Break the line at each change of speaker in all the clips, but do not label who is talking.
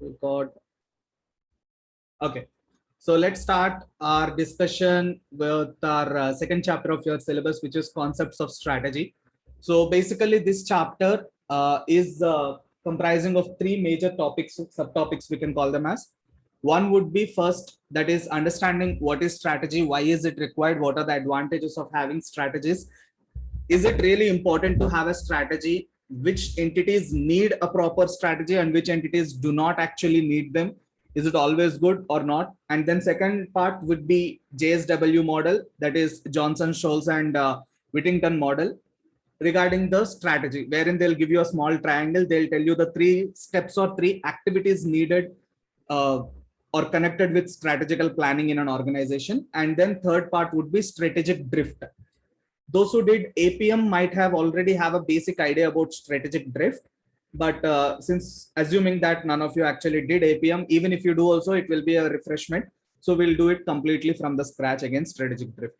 Record. Okay, so let's start our discussion with our second chapter of your syllabus, which is concepts of strategy. So basically, this chapter is comprising of three major topics, subtopics we can call them as. One would be first, that is understanding what is strategy, why is it required, what are the advantages of having strategies, is it really important to have a strategy, which entities need a proper strategy and which entities do not actually need them, is it always good or not? And then second part would be JSW model, that is Johnson, Scholes and Whittington model, regarding the strategy, wherein they'll give you a small triangle, they'll tell you the 3 steps or 3 activities needed or connected with strategical planning in an organization. And then third part would be strategic drift. Those who did APM might have already have a basic idea about strategic drift, but since assuming that none of you actually did APM, even if you do also, it will be a refreshment. So we'll do it completely from the scratch again, strategic drift.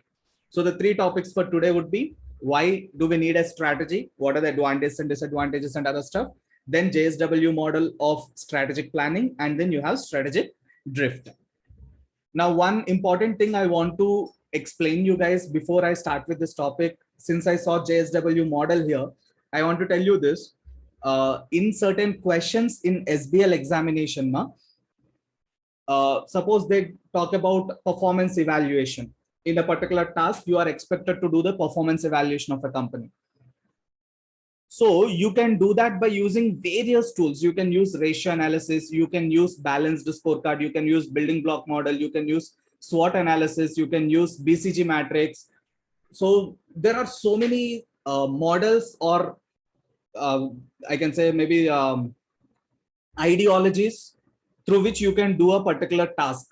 So the 3 topics for today would be, why do we need a strategy? What are the advantages and disadvantages and other stuff? Then JSW model of strategic planning, and then you have strategic drift. Now, one important thing I want to explain you guys before I start with this topic, since I saw JSW model here, I want to tell you this. In certain questions in SBL examination, suppose they talk about performance evaluation. In a particular task, you are expected to do the performance evaluation of a company. So you can do that by using various tools. You can use ratio analysis, you can use balanced scorecard, you can use building block model, you can use SWOT analysis, you can use BCG matrix. So there are so many models, or I can say maybe ideologies through which you can do a particular task.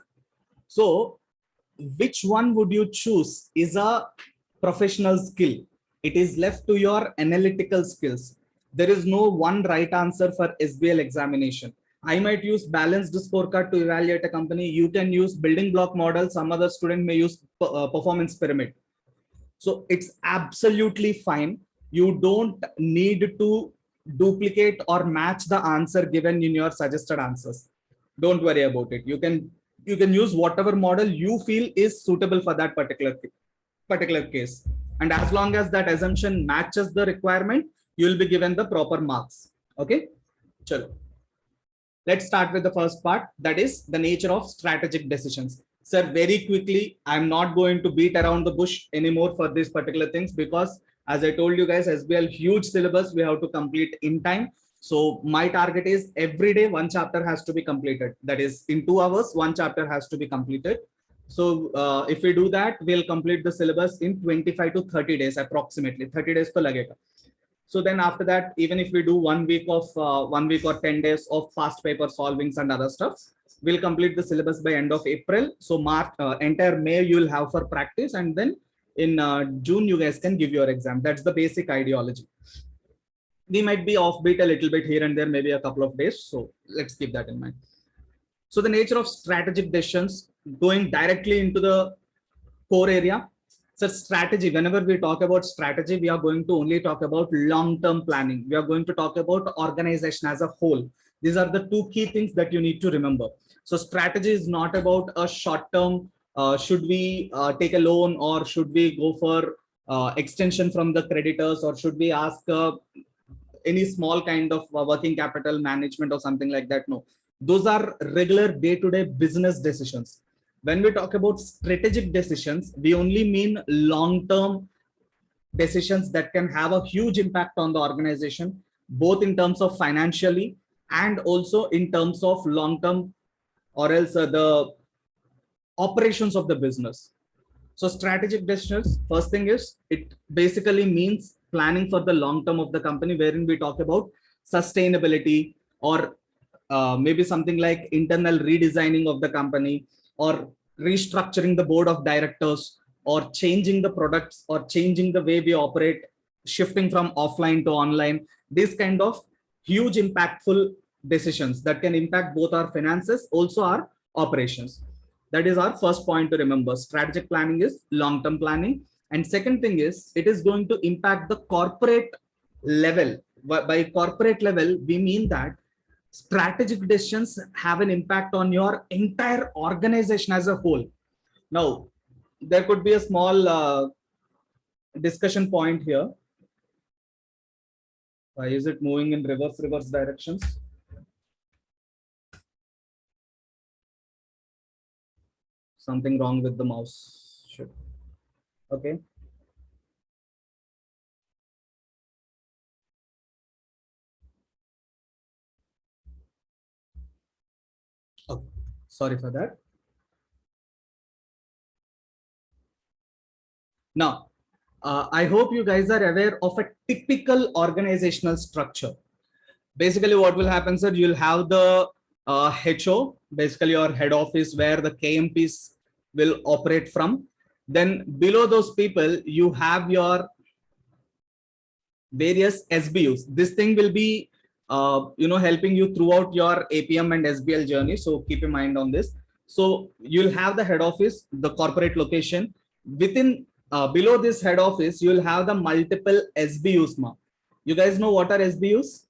So which one would you choose is a professional skill. It is left to your analytical skills. There is no one right answer for SBL examination. I might use balanced scorecard to evaluate a company. You can use building block model. Some other student may use performance pyramid. So it's absolutely fine. You don't need to duplicate or match the answer given in your suggested answers. Don't worry about it. You can use whatever model you feel is suitable for that particular case. And as long as that assumption matches the requirement, you will be given the proper marks. Okay. Chalo. Let's start with the first part, that is the nature of strategic decisions. Sir, very quickly, I'm not going to beat around the bush anymore for these particular things, because as I told you guys, SBL huge syllabus we have to complete in time. So my target is every day 1 chapter has to be completed. That is in 2 hours, 1 chapter has to be completed. So if we do that, we'll complete the syllabus in 25 to 30 days, approximately 30 days to lagega. So then after that, even if we do 1 week or 10 days of fast paper solvings and other stuff, we'll complete the syllabus by end of April. So March, entire May you will have for practice, and then in June you guys can give your exam. That's the basic ideology. We might be offbeat a little bit here and there, maybe a couple of days. So let's keep that in mind. So the nature of strategic decisions, going directly into the core area. So strategy, whenever we talk about strategy, we are going to only talk about long-term planning. We are going to talk about organization as a whole. These are the 2 key things that you need to remember. So strategy is not about a short-term, should we take a loan, or should we go for extension from the creditors, or should we ask any small kind of working capital management or something like that. No, those are regular day-to-day business decisions. When we talk about strategic decisions, we only mean long-term decisions that can have a huge impact on the organization, both in terms of financially and also in terms of long-term, or else the operations of the business. So strategic decisions, first thing is, it basically means planning for the long term of the company, wherein we talk about sustainability, or maybe something like internal redesigning of the company, or restructuring the board of directors, or changing the products, or changing the way we operate, shifting from offline to online. This kind of huge impactful decisions that can impact both our finances, also our operations. That is our first point to remember. Strategic planning is long-term planning. And second thing is, it is going to impact the corporate level. By corporate level, we mean that Strategic decisions have an impact on your entire organization as a whole. Now, there could be a small discussion point here. Why is it moving in reverse directions? Something wrong with the mouse. Shit. Okay. Oh, sorry for that. Now, I hope you guys are aware of a typical organizational structure. Basically, what will happen, sir? You'll have the HO, basically your head office, where the KMPs will operate from. Then below those people, you have your various SBUs. This thing will be, helping you throughout your APM and SBL journey. So keep in mind on this. So you'll have the head office, the corporate location. Within below this head office, you'll have the multiple SBUs. You guys know what are SBUs?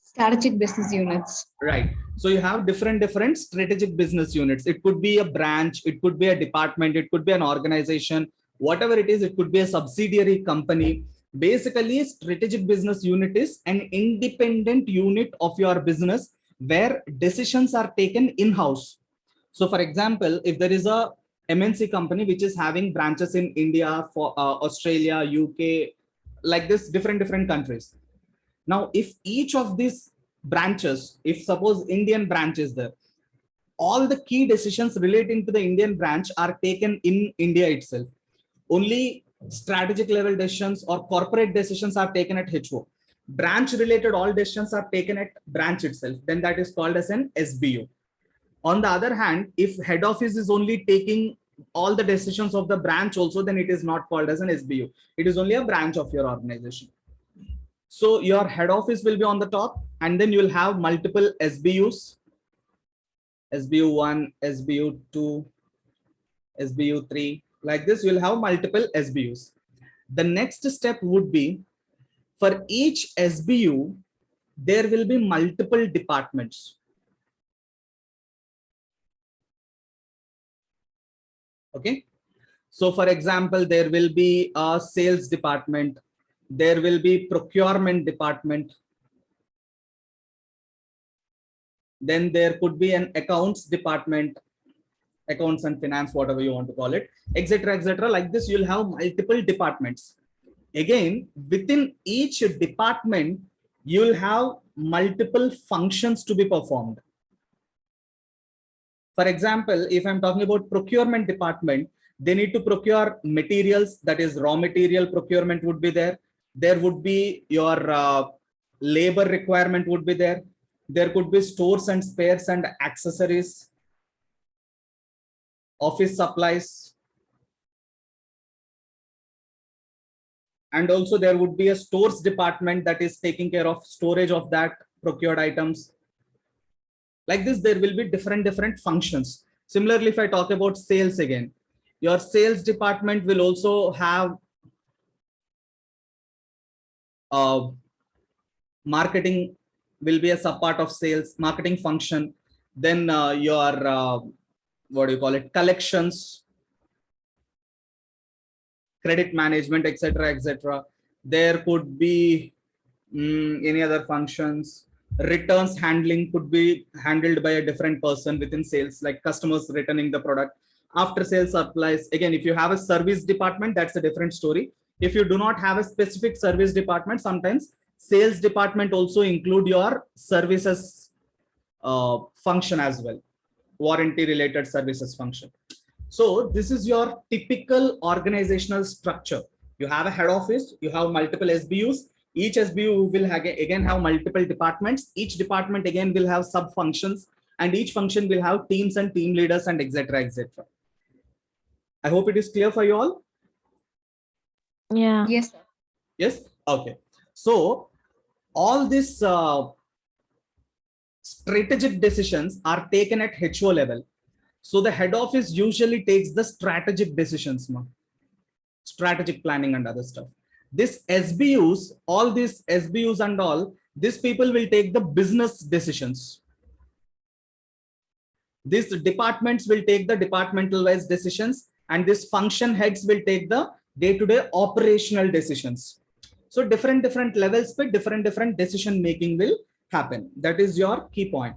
Strategic business units.
Right. So you have different strategic business units. It could be a branch, it could be a department, it could be an organization, whatever it is, it could be a subsidiary company. Basically, strategic business unit is an independent unit of your business where decisions are taken in-house. So for example, if there is a MNC company which is having branches in India, for Australia, UK, like this, different countries. Now, if each of these branches, if suppose Indian branch is there, all the key decisions relating to the Indian branch are taken in India itself. Only strategic level decisions or corporate decisions are taken at HO. Branch related all decisions are taken at branch itself. Then that is called as an SBU. On the other hand, if head office is only taking all the decisions of the branch also, then it is not called as an SBU. It is only a branch of your organization. So your head office will be on the top, and then you will have multiple SBUs, SBU1, SBU2, SBU3, like this, you'll have multiple SBUs. The next step would be, for each SBU, there will be multiple departments. Okay. So for example, there will be a sales department, there will be procurement department, then there could be an accounts department, accounts and finance, whatever you want to call it, etc., etc. Like this, you'll have multiple departments. Again, within each department, you'll have multiple functions to be performed. For example, if I'm talking about procurement department, they need to procure materials, that is raw material procurement would be there. There would be your labor requirement would be there. There could be stores and spares and accessories, office supplies. And also there would be a stores department that is taking care of storage of that procured items. Like this, there will be different functions. Similarly, if I talk about sales again, your sales department will also have marketing will be a subpart of sales, marketing function. Then your what do you call it, collections, credit management, etc., etc. There could be any other functions. Returns handling could be handled by a different person within sales, like customers returning the product. After sales supplies, again, if you have a service department, that's a different story. If you do not have a specific service department, sometimes sales department also include your services function as well, warranty related services function. So this is your typical organizational structure. You have a head office, you have multiple SBUs. Each SBU will again have multiple departments. Each department again will have sub functions, and each function will have teams and team leaders and etc., etc. I hope it is clear for you all.
Yeah. Yes.
Yes. Okay. So all these strategic decisions are taken at HO level. So the head office usually takes the strategic decisions, strategic planning and other stuff. This SBUs, all these SBUs and all, These people will take the business decisions. These departments will take the departmental wise decisions, and these function heads will take the day-to-day operational decisions. So different levels with different decision making will happen. That is your key point.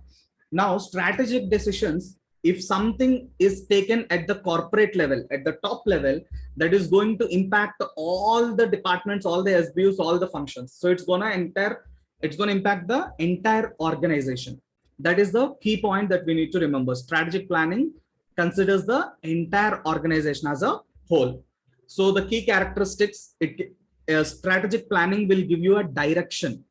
Now, strategic decisions, if something is taken at the corporate level, at the top level, that is going to impact all the departments, all the SBUs, all the functions. So it's going to impact the entire organization. That is the key point that we need to remember. Strategic planning considers the entire organization as a whole. So the key characteristics, strategic planning will give you a direction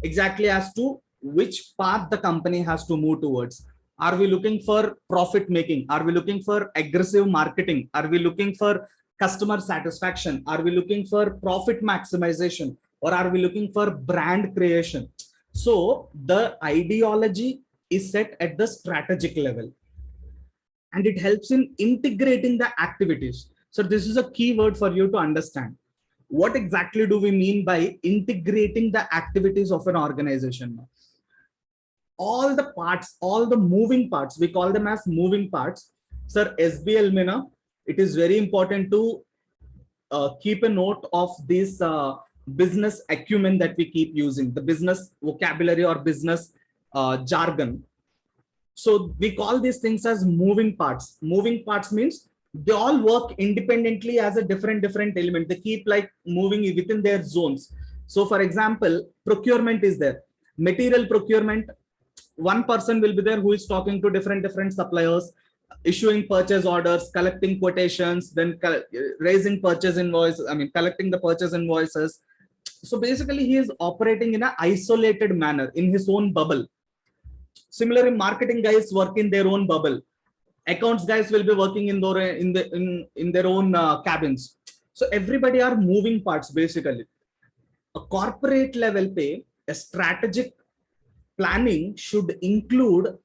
exactly as to which path the company has to move towards. Are we looking for profit making? Are we looking for aggressive marketing? Are we looking for customer satisfaction? Are we looking for profit maximization? Or are we looking for brand creation? So the ideology is set at the strategic level, and it helps in integrating the activities. So this is a key word for you to understand. What exactly do we mean by integrating the activities of an organization? All the parts, all the moving parts, we call them as moving parts. Sir, SBL Mina, it is very important to keep a note of this business acumen that we keep using, the business vocabulary or business jargon. So we call these things as moving parts. Moving parts means they all work independently as a different element. They keep like moving within their zones. So for example, procurement is there. Material procurement, one person will be there who is talking to different suppliers, issuing purchase orders, collecting quotations, then raising purchase invoice, collecting the purchase invoices. So basically he is operating in an isolated manner in his own bubble. Similarly, marketing guys work in their own bubble. Accounts guys will be working in their own cabins. So everybody are moving parts basically. A corporate level pay, a strategic planning should include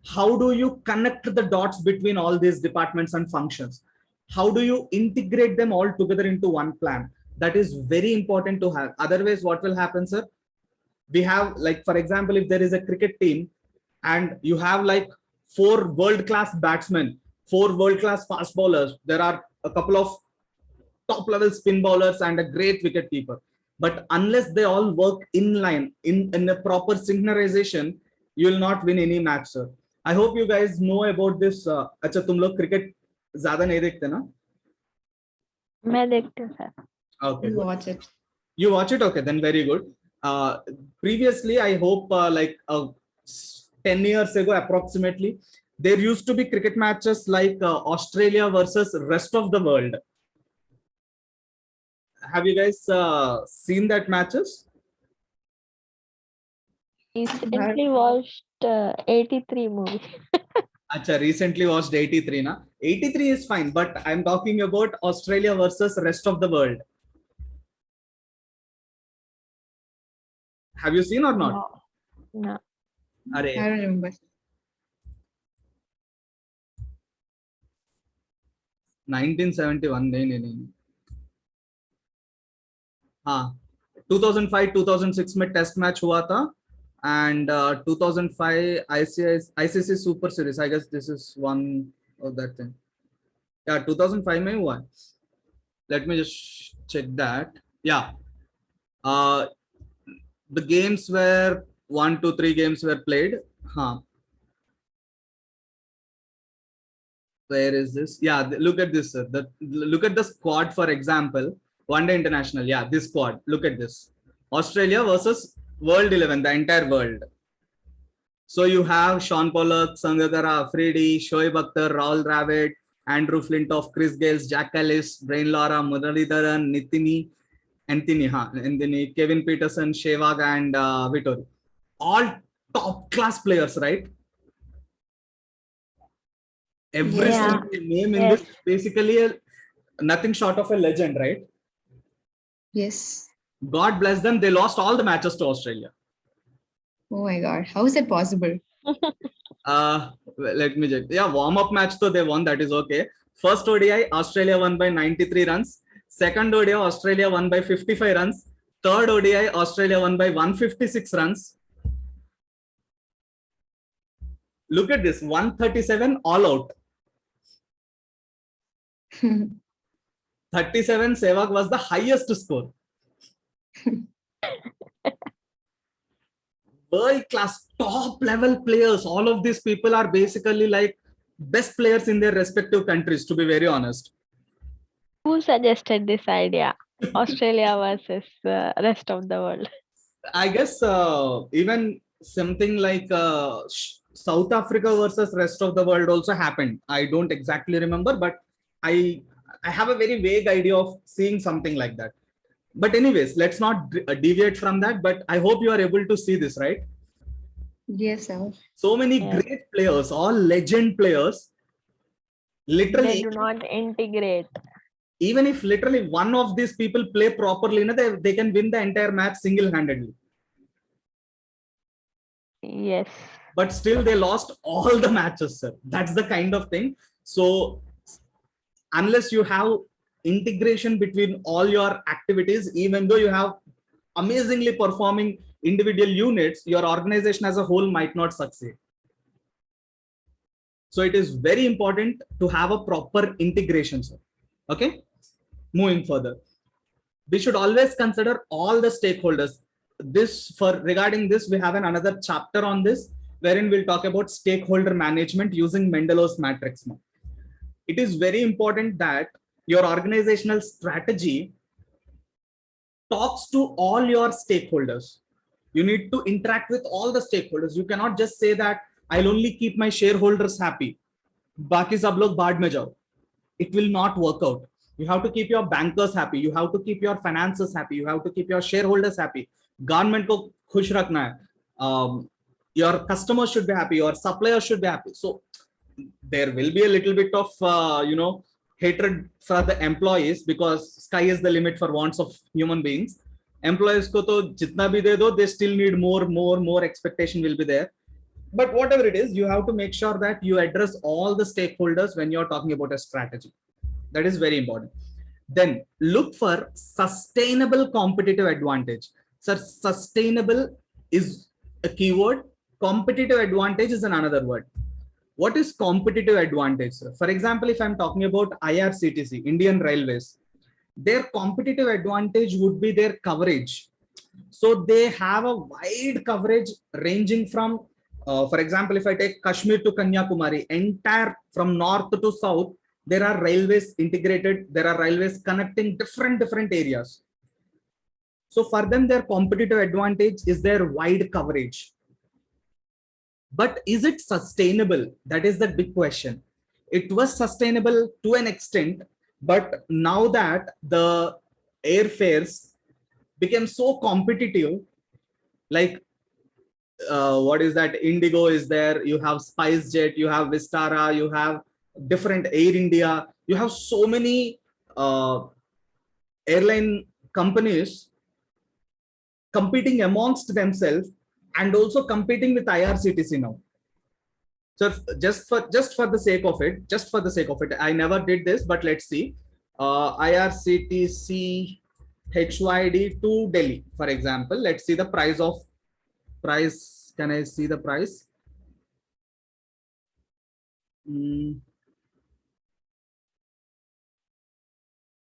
how do you connect the dots between all these departments and functions? How do you integrate them all together into one plan? That is very important to have. Otherwise, what will happen, sir? We have, like, for example, if there is a cricket team and you have like 4 world-class batsmen, 4 world-class fast bowlers, there are a couple of top-level spin bowlers and a great wicket keeper. But unless they all work in line, in a proper synchronization, you will not win any match, sir. I hope you guys know about this. अच्छा, तुम लोग cricket ज़्यादा नहीं देखते ना?
मैं देखती हूँ sir.
Okay.
You watch it.
You watch it? Okay, then very good. Previously, I hope 10 years ago approximately, there used to be cricket matches like Australia versus rest of the world. Have you guys seen that matches?
Recently watched 83 movie.
Acha, recently watched 83 na? 83 is fine, but I'm talking about Australia versus rest of the world. Have you seen or not?
No.
Are,
I don't remember.
1971 नहीं. हाँ, 2005-2006 में test match हुआ था, and 2005 ICC Super Series. I guess this is one of that thing. Yeah, 2005 में हुआ. Let me just check that. Yeah. The games were 1, 2, 3 games were played. Huh. Where is this? Yeah, look at this, sir. Look at the squad, for example. One Day International. Yeah, this squad. Look at this. Australia versus World 11, the entire world. So you have Sean Pollock, Sangakkara Afridi, Shoaib Akhtar, Rahul Dravid, Andrew Flintoff, Chris Gales, Jack Ellis, Brain Lara, Muralidharan, Anthony, Kevin Peterson, Sehwag, and Vittori. All top class players, right? Every single name in this basically nothing short of a legend, right?
Yes.
God bless them. They lost all the matches to Australia.
Oh my God. How is it possible?
Let me check. Yeah, warm-up match though they won. That is okay. First ODI, Australia won by 93 runs. Second ODI, Australia won by 55 runs. Third ODI, Australia won by 156 runs. Look at this, 137 all out. 37 Sehwag was the highest score. World class, top level players. All of these people are basically like best players in their respective countries, to be very honest.
Who suggested this idea? Australia versus rest of the world.
I guess even something like South Africa versus rest of the world also happened. I don't exactly remember, but I I have a very vague idea of seeing something like that. But anyways, let's not deviate from that. But I hope you are able to see this, right?
Yes, sir.
So many
Yes.
great players, all legend players.
They
Literally,
do not integrate.
even if literally one of these people play properly, they can win the entire match single-handedly.
Yes.
But still, they lost all the matches, sir. That's the kind of thing. So, unless you have integration between all your activities, even though you have amazingly performing individual units, your organization as a whole might not succeed. So, it is very important to have a proper integration, sir. Okay, moving further, we should always consider all the stakeholders. This for regarding this, we have another chapter on this, wherein we'll talk about stakeholder management using Mendelow's matrix. It is very important that your organizational strategy talks to all your stakeholders. You need to interact with all the stakeholders. You cannot just say that I'll only keep my shareholders happy, बाकी सब लोग बाढ़ में जाओ. It will not work out. You have to keep your bankers happy. You have to keep your finances happy. You have to keep your shareholders happy. Government को खुश रखना है. Your customers should be happy. Your suppliers should be happy. So there will be a little bit of hatred for the employees, because sky is the limit for wants of human beings. Employees को तो जितना भी दे दो, they still need more expectation will be there. But whatever it is, you have to make sure that you address all the stakeholders when you're talking about a strategy. That is very important. Then look for sustainable competitive advantage. So sustainable is a keyword. Competitive advantage is another word. What is competitive advantage? For example, if I'm talking about IRCTC, Indian Railways, their competitive advantage would be their coverage. So they have a wide coverage ranging from, for example, if I take Kashmir to Kanyakumari, entire from north to south, there are railways integrated. There are railways connecting different areas. So for them, their competitive advantage is their wide coverage. But is it sustainable? That is the big question. It was sustainable to an extent, but now that the airfares became so competitive, like what is that? Indigo is there. You have SpiceJet. You have Vistara. You have different Air India. You have so many airline companies competing amongst themselves and also competing with IRCTC now. So just for the sake of it, I never did this, but let's see. IRCTC HYD to Delhi, for example. Let's see the price. Can I see the price?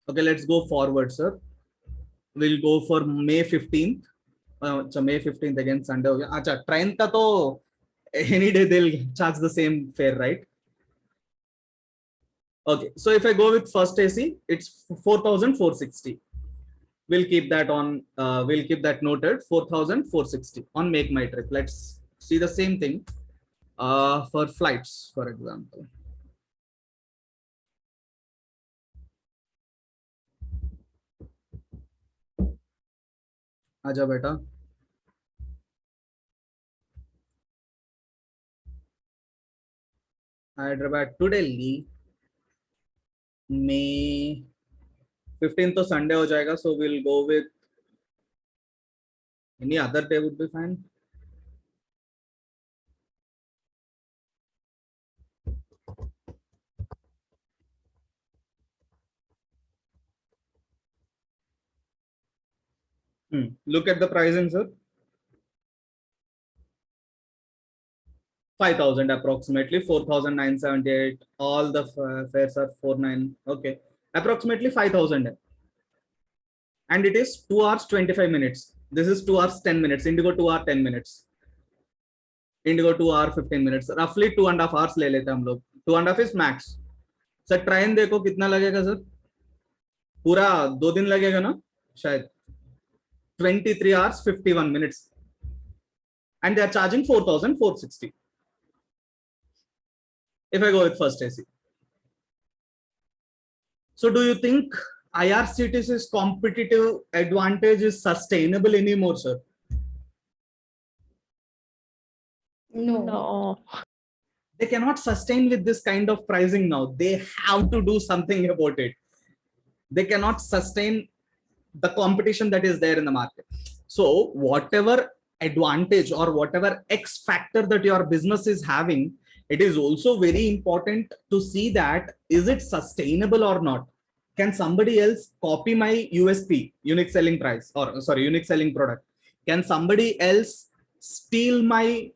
Okay, let's go forward, sir. We'll go for May 15th. May 15th again, Sunday. Acha, train ka to any day they'll charge the same fare, right? Okay, so if I go with first AC, it's 4,460. We'll keep that on. We'll keep that noted. 4,460 on Make My Trip. Let's see the same thing for flights, for example. Aja beta. Hyderabad to Delhi. May 15th to Sunday ho jayega, so we'll go with any other day would be fine. Look at the pricing, sir. 5,000 approximately, 4,978. All the fares are 49. Okay, approximately 5,000. And it is 2 hours 25 minutes. This is 2 hours 10 minutes. Indigo 2 hour 10 minutes. Indigo 2 hour 15 minutes. Roughly 2.5 hours ले लेते हैं हम लोग. 2.5 is max. Sir train देखो कितना लगेगा sir? पूरा 2 दिन लगेगा ना शायद. 23 hours 51 minutes. And they are charging 4,460. If I go with first AC. So do you think IRCTC's competitive advantage is sustainable anymore, sir?
No.
They cannot sustain with this kind of pricing now. They have to do something about it. They cannot sustain the competition that is there in the market. So whatever advantage or whatever X factor that your business is having, it is also very important to see that is it sustainable or not. Can somebody else copy my USP, unique selling price, or sorry, unique selling product? Can somebody else steal my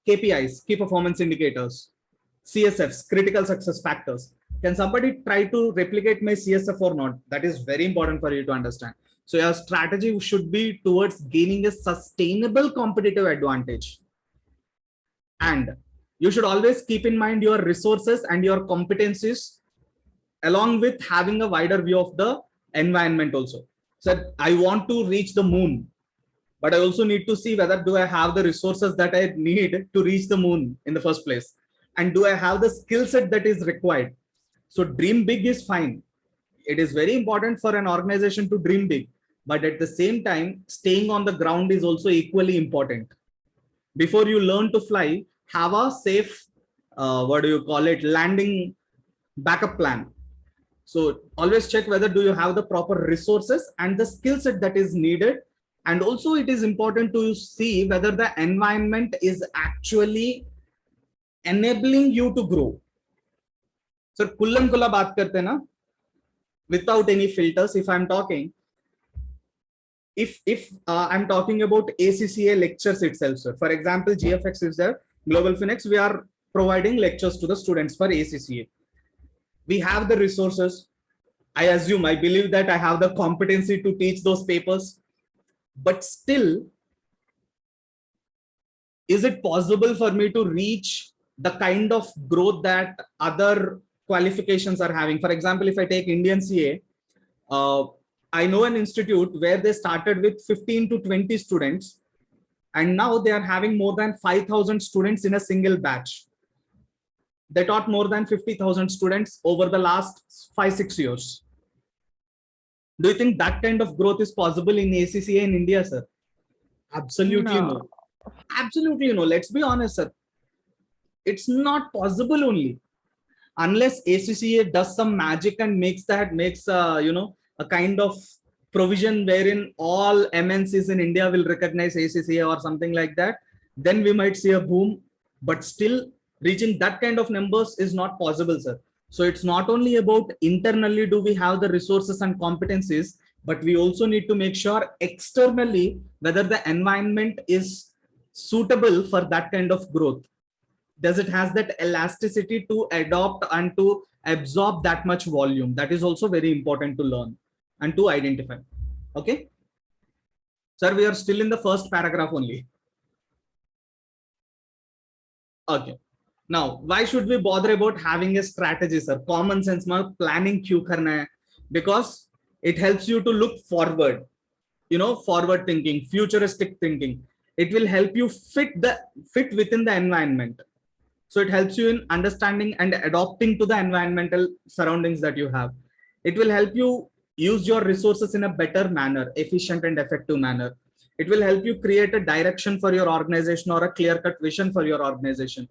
KPIs, key performance indicators, CSFs, critical success factors? Can somebody try to replicate my CSF or not? That is very important for you to understand. So your strategy should be towards gaining a sustainable competitive advantage. And you should always keep in mind your resources and your competencies along with having a wider view of the environment also. So I want to reach the moon, but I also need to see whether do I have the resources that I need to reach the moon in the first place, and do I have the skill set that is required. So dream big is fine. It is very important for an organization to dream big, but at the same time, staying on the ground is also equally important. Before you learn to fly, have a safe, landing backup plan. So always check whether do you have the proper resources and the skill set that is needed. And also it is important to see whether the environment is actually enabling you to grow. So kullam kulla baat karte na, without any filters. If I'm talking, if I'm talking about ACCA lectures itself, sir. For example, GFX is there, Global Finex, we are providing lectures to the students for ACCA. We have the resources. I assume, I believe that I have the competency to teach those papers, but still, is it possible for me to reach the kind of growth that other qualifications are having? For example, if I take Indian CA, I know an institute where they started with 15 to 20 students, and now they are having more than 5,000 students in a single batch. They taught more than 50,000 students over the last 5-6 years. Do you think that kind of growth is possible in ACCA in India, sir? Absolutely no. Absolutely no. Let's be honest, sir. It's not possible only unless ACCA does some magic and makes a kind of provision wherein all MNCs in India will recognize ACCA or something like that. Then we might see a boom, but still reaching that kind of numbers is not possible, sir. So it's not only about internally do we have the resources and competencies, but we also need to make sure externally whether the environment is suitable for that kind of growth. Does it has that elasticity to adopt and to absorb that much volume? That is also very important to learn and to identify. Okay, sir, we are still in the first paragraph only. Okay, now why should we bother about having a strategy, sir? Common sense ma planning क्यों करना है? Because it helps you to look forward, forward thinking, futuristic thinking. It will help you fit within the environment. So it helps you in understanding and adopting to the environmental surroundings that you have. It will help you use your resources in a better manner, efficient and effective manner. It will help you create a direction for your organization or a clear-cut vision for your organization.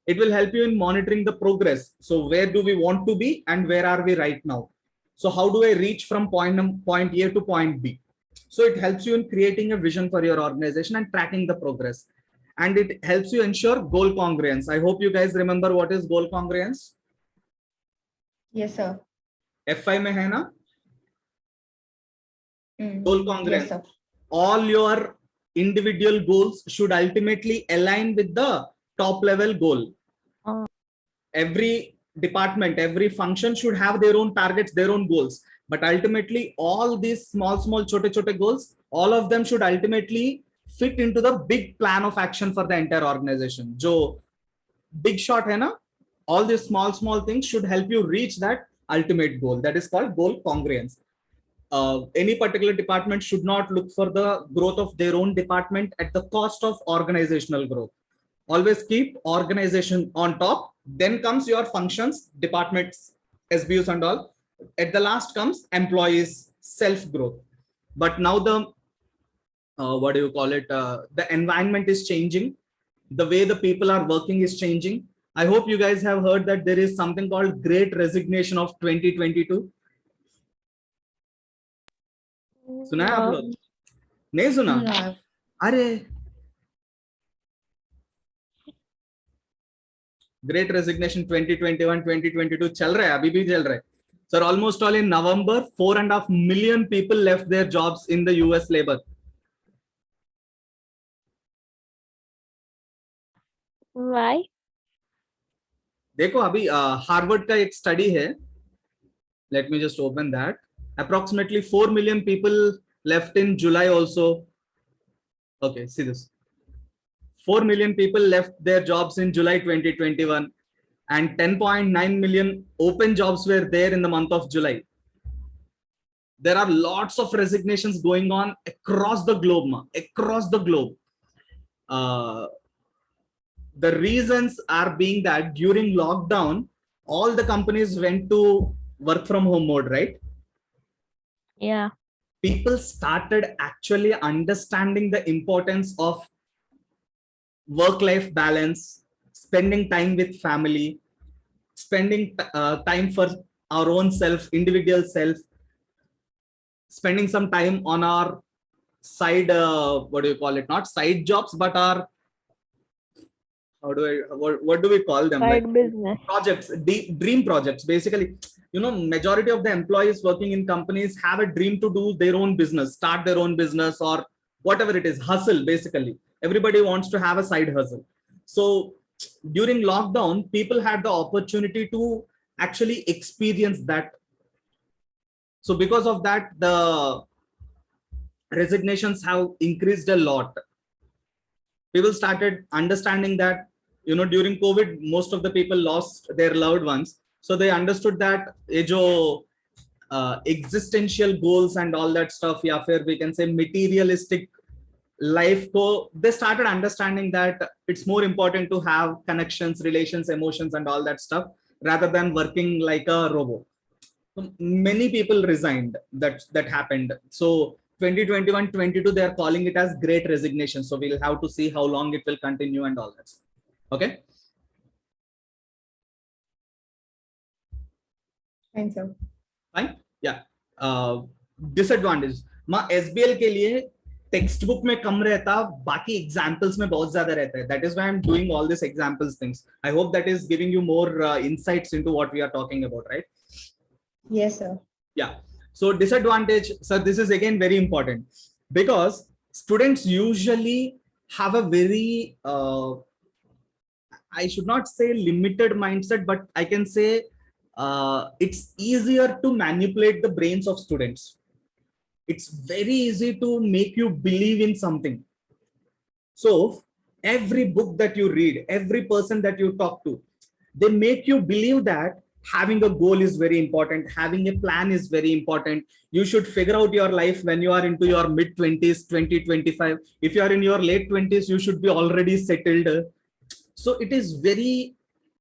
It will help you in monitoring the progress. So where do we want to be and where are we right now? So how do I reach from point A to point B? So it helps you in creating a vision for your organization and tracking the progress. And it helps you ensure goal congruence. I hope you guys remember what is goal congruence.
Yes, sir.
F5 mein hai na? Goal
Yes,
congruence.
sir.
All your individual goals should ultimately align with the top level goal. Every department, every function should have their own targets, their own goals. But ultimately, all these small, chote goals, all of them should ultimately fit into the big plan of action for the entire organization. Jo big shot hai na? All these small things should help you reach that ultimate goal. That is called goal congruence. Any particular department should not look for the growth of their own department at the cost of organizational growth. Always keep organization on top. Then comes your functions, departments, SBUs and all. At the last comes employees, self growth. But now the what do you call it? The environment is changing. The way the people are working is changing. I hope you guys have heard that there is something called Great Resignation of 2022. सुना है आप लोग? नहीं सुना?
No.
अरे Great Resignation 2021 2022 चल रहा है, अभी भी चल रहा है. Sir, almost all in November, 4.5 million people left their jobs in the US labor.
Why?
देखो अभी हार्वर्ड का एक स्टडी है. Let me just open that. Approximately 4 million people left in July also. Okay, see this. 4 million people left their jobs in July 2021 and 10.9 million open jobs were there in the month of July. There are lots of resignations going on across the globe, across the globe. The reasons are being that during lockdown, all the companies went to work from home mode, right?
Yeah.
People started actually understanding the importance of work-life balance, spending time with family, spending time for our own self, individual self, spending some time on our side, what do you call it? Not side jobs, but our, what do we call them?
Side
like
business.
Projects, dream projects. Basically, you know, majority of the employees working in companies have a dream to do their own business, start their own business or whatever it is, hustle. Basically, everybody wants to have a side hustle. So during lockdown, people had the opportunity to actually experience that. So because of that, the resignations have increased a lot. People started understanding that, you know, during COVID, most of the people lost their loved ones. So they understood that existential goals and all that stuff, yeah, fair, we can say materialistic life. So they started understanding that it's more important to have connections, relations, emotions, and all that stuff rather than working like a robot. So many people resigned. That happened. So 2021-22, they are calling it as Great Resignation. So we'll have to see how long it will continue and all that. Okay.
Fine, sir.
Fine. Yeah. Disadvantage. माँ SBL के लिए text book में कम रहता, बाकी examples में बहुत ज्यादा रहता है. That is why I'm doing all these examples things. I hope that is giving you more insights into what we are talking about, right?
Yes, sir.
Yeah. So disadvantage, so this is again very important because students usually have a very, I should not say limited mindset, but I can say it's easier to manipulate the brains of students. It's very easy to make you believe in something. So every book that you read, every person that you talk to, they make you believe that having a goal is very important, having a plan is very important. You should figure out your life when you are into your mid 20s, 2025. If you are in your late 20s, you should be already settled. So it is very,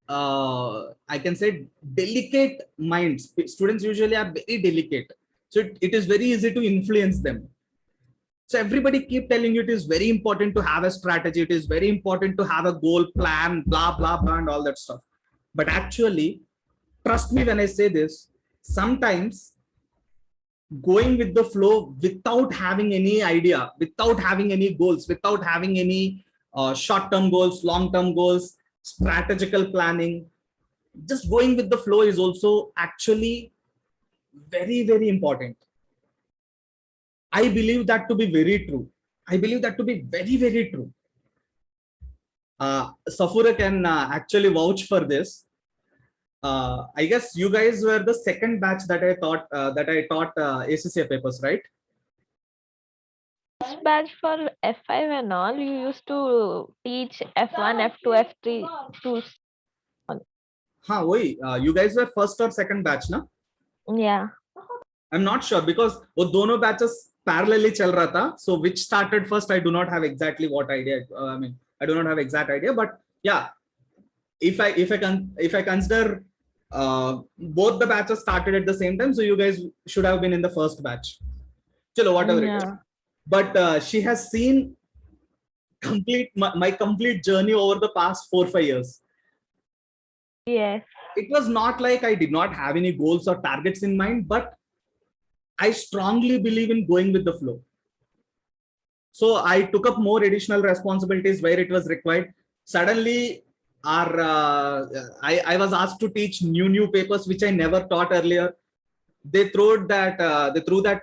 I can say, delicate minds. Students usually are very delicate. So it is very easy to influence them. So everybody keep telling you it is very important to have a strategy. It is very important to have a goal plan, blah, blah, blah, and all that stuff. But actually, trust me when I say this, sometimes going with the flow without having any idea, without having any goals, without having any short-term goals, long-term goals, strategical planning, just going with the flow is also actually very, very important. I believe that to be very true. I believe that to be very, very true. Safura can actually vouch for this. I guess you guys were the second batch that I taught ACCA papers, right?
First batch for F5 and all, you used to teach F1, F2, F3 tools.
हाँ वही you guys were first or second batch ना?
Yeah.
I'm not sure because वो दोनों batches parallelly चल रहा था. So which started first, I do not have exactly what idea. I mean, I do not have exact idea, but yeah, if I consider both the batches started at the same time, so you guys should have been in the first batch. Chalo, whatever it is. But she has seen my complete journey over the past 4-5 years.
Yes.
It was not like I did not have any goals or targets in mind, but I strongly believe in going with the flow. So I took up more additional responsibilities where it was required. Suddenly, I was asked to teach new papers which I never taught earlier. They threw that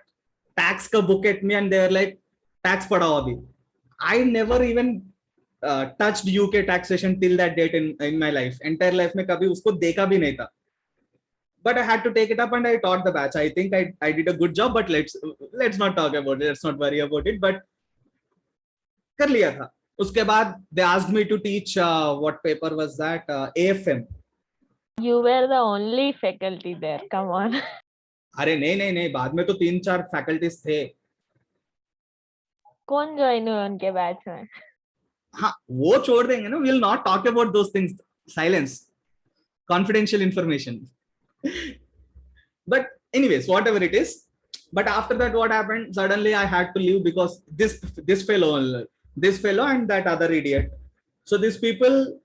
tax ka book at me and they were like, tax padao abhi. I never even touched UK taxation till that date in my life. Entire life mein kabhi usko dekha bhi nahi tha. But I had to take it up and I taught the batch. I think I did a good job, but let's not talk about it. Let's not worry about it. But कर लिया था. उसके बाद they asked me to teach what paper was that, AFM.
You were the only faculty there. Come on.
अरे नहीं बाद में तो 3-4 फैकल्टीज थे.
कौन ज्वाइन हुए उनके बैच में?
हाँ वो छोड़ देंगे ना. We'll not talk about those things. Silence. Confidential information. But anyways, whatever it is. But after that, what happened? Suddenly I had to leave because this fellow and that other idiot. So these people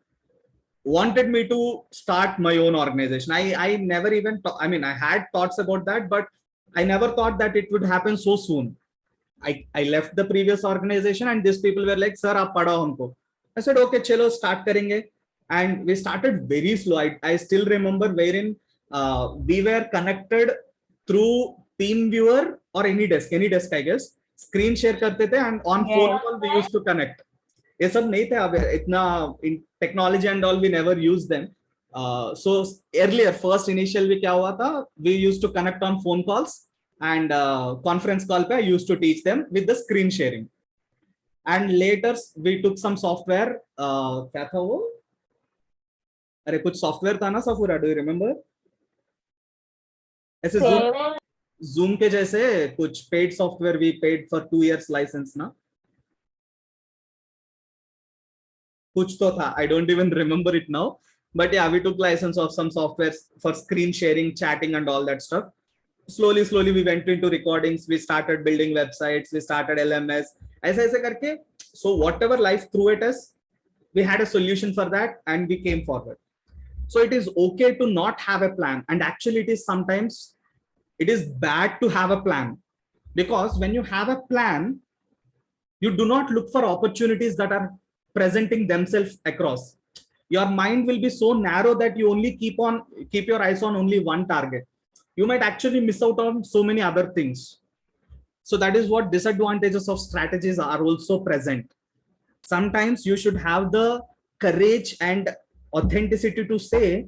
wanted me to start my own organization. I never even I mean, I had thoughts about that, but I never thought that it would happen so soon. I left the previous organization and these people were like, sir, aap padhao humko. I said, okay, chalo, start karenge. And we started very slow. I still remember wherein we were connected through TeamViewer or any desk, I guess. Screen share karte the and on phone call we used to connect. ये सब नहीं थे अब इतना in technology and all, we never used them. So earlier, first initial भी क्या हुआ था? We used to connect on phone calls and conference call पे I used to teach them with the screen sharing. And later we took some software. क्या था वो? अरे कुछ software था ना सफूरा? Do you remember? ऐसे Zoom के जैसे कुछ paid software we paid for 2 years license ना? कुछ तो था. I don't even remember it now. But yeah, we took license of some software for screen sharing, chatting and all that stuff. Slowly we went into recordings. We started building websites. We started LMS. ऐसे करके. So whatever life threw at us, we had a solution for that and we came forward. So it is okay to not have a plan. And actually it is bad to have a plan. Because when you have a plan, you do not look for opportunities that are presenting themselves across. Your mind will be so narrow that you only keep your eyes on only one target. You might actually miss out on so many other things. So that is what disadvantages of strategies are also present. Sometimes you should have the courage and authenticity to say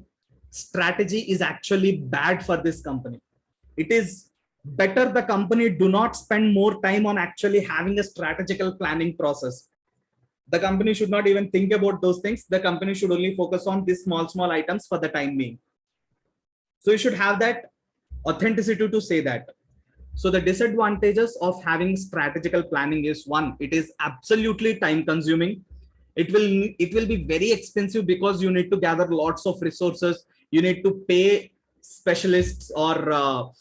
strategy is actually bad for this company. It is better the company do not spend more time on actually having a strategical planning process. The company should not even think about those things. The company should only focus on these small items for the time being. So you should have that authenticity to say that. So the disadvantages of having strategical planning is, one, it is absolutely time consuming. It will be very expensive because you need to gather lots of resources. You need to pay specialists or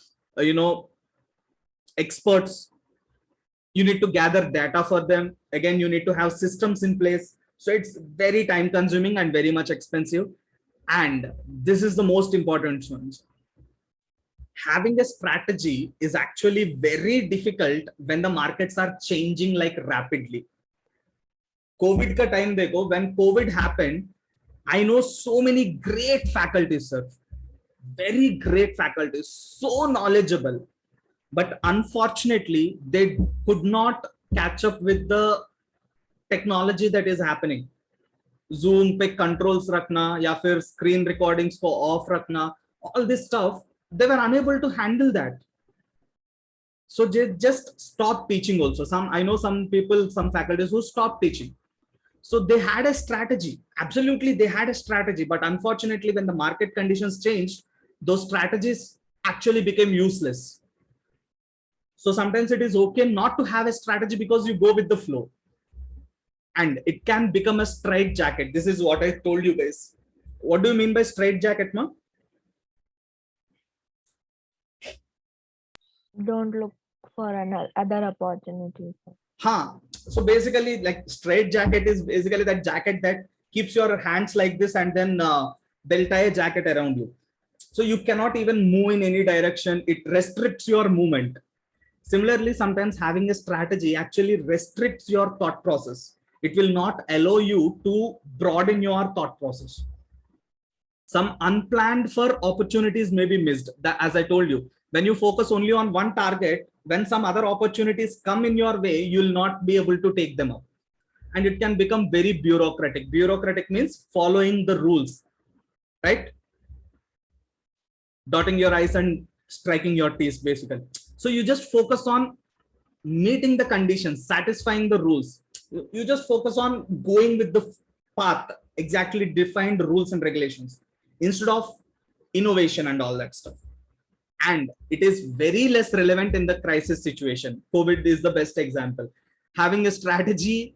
experts. You need to gather data for them. Again, you need to have systems in place. So it's very time consuming and very much expensive. And this is the most important one. Having a strategy is actually very difficult when the markets are changing like rapidly. COVID ka time dekho, when COVID happened, I know so many great faculties, sir. Very great faculties, so knowledgeable. but unfortunately they could not catch up with the technology that is happening. Zoom पे controls रखना या फिर screen recordings को off रखना, all this stuff, they were unable to handle that. So they just stopped teaching also. I know some people, some faculties who stopped teaching. So they had a strategy. Absolutely, they had a strategy. But unfortunately, when the market conditions changed, those strategies actually became useless. So sometimes it is okay not to have a strategy because you go with the flow. And it can become a straight jacket. This is what I told you guys. What do you mean by straight jacket, ma?
Don't look for other opportunities.
Huh. So basically, like straight jacket is basically that jacket that keeps your hands like this and then they'll tie a jacket around you. So you cannot even move in any direction. It restricts your movement. Similarly, sometimes having a strategy actually restricts your thought process. It will not allow you to broaden your thought process. Some unplanned for opportunities may be missed. That, as I told you, when you focus only on one target, when some other opportunities come in your way, you will not be able to take them up. And it can become very bureaucratic. Bureaucratic means following the rules, right? Dotting your I's and striking your T's, basically. So you just focus on meeting the conditions, satisfying the rules. You just focus on going with the path, exactly defined rules and regulations, instead of innovation and all that stuff. And it is very less relevant in the crisis situation. COVID is the best example. Having a strategy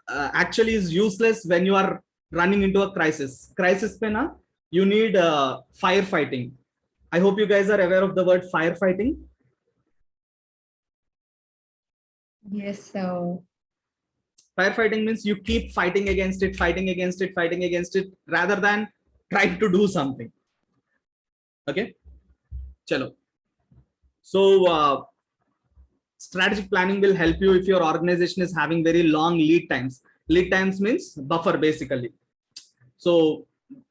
actually is useless when you are running into a crisis. Crisis pena, you need firefighting. I hope you guys are aware of the word firefighting.
Yes, sir.
Firefighting means you keep fighting against it, fighting against it, fighting against it, rather than trying to do something. Okay, chalo. So strategic planning will help you if your organization is having very long lead times. Lead times means buffer, basically. So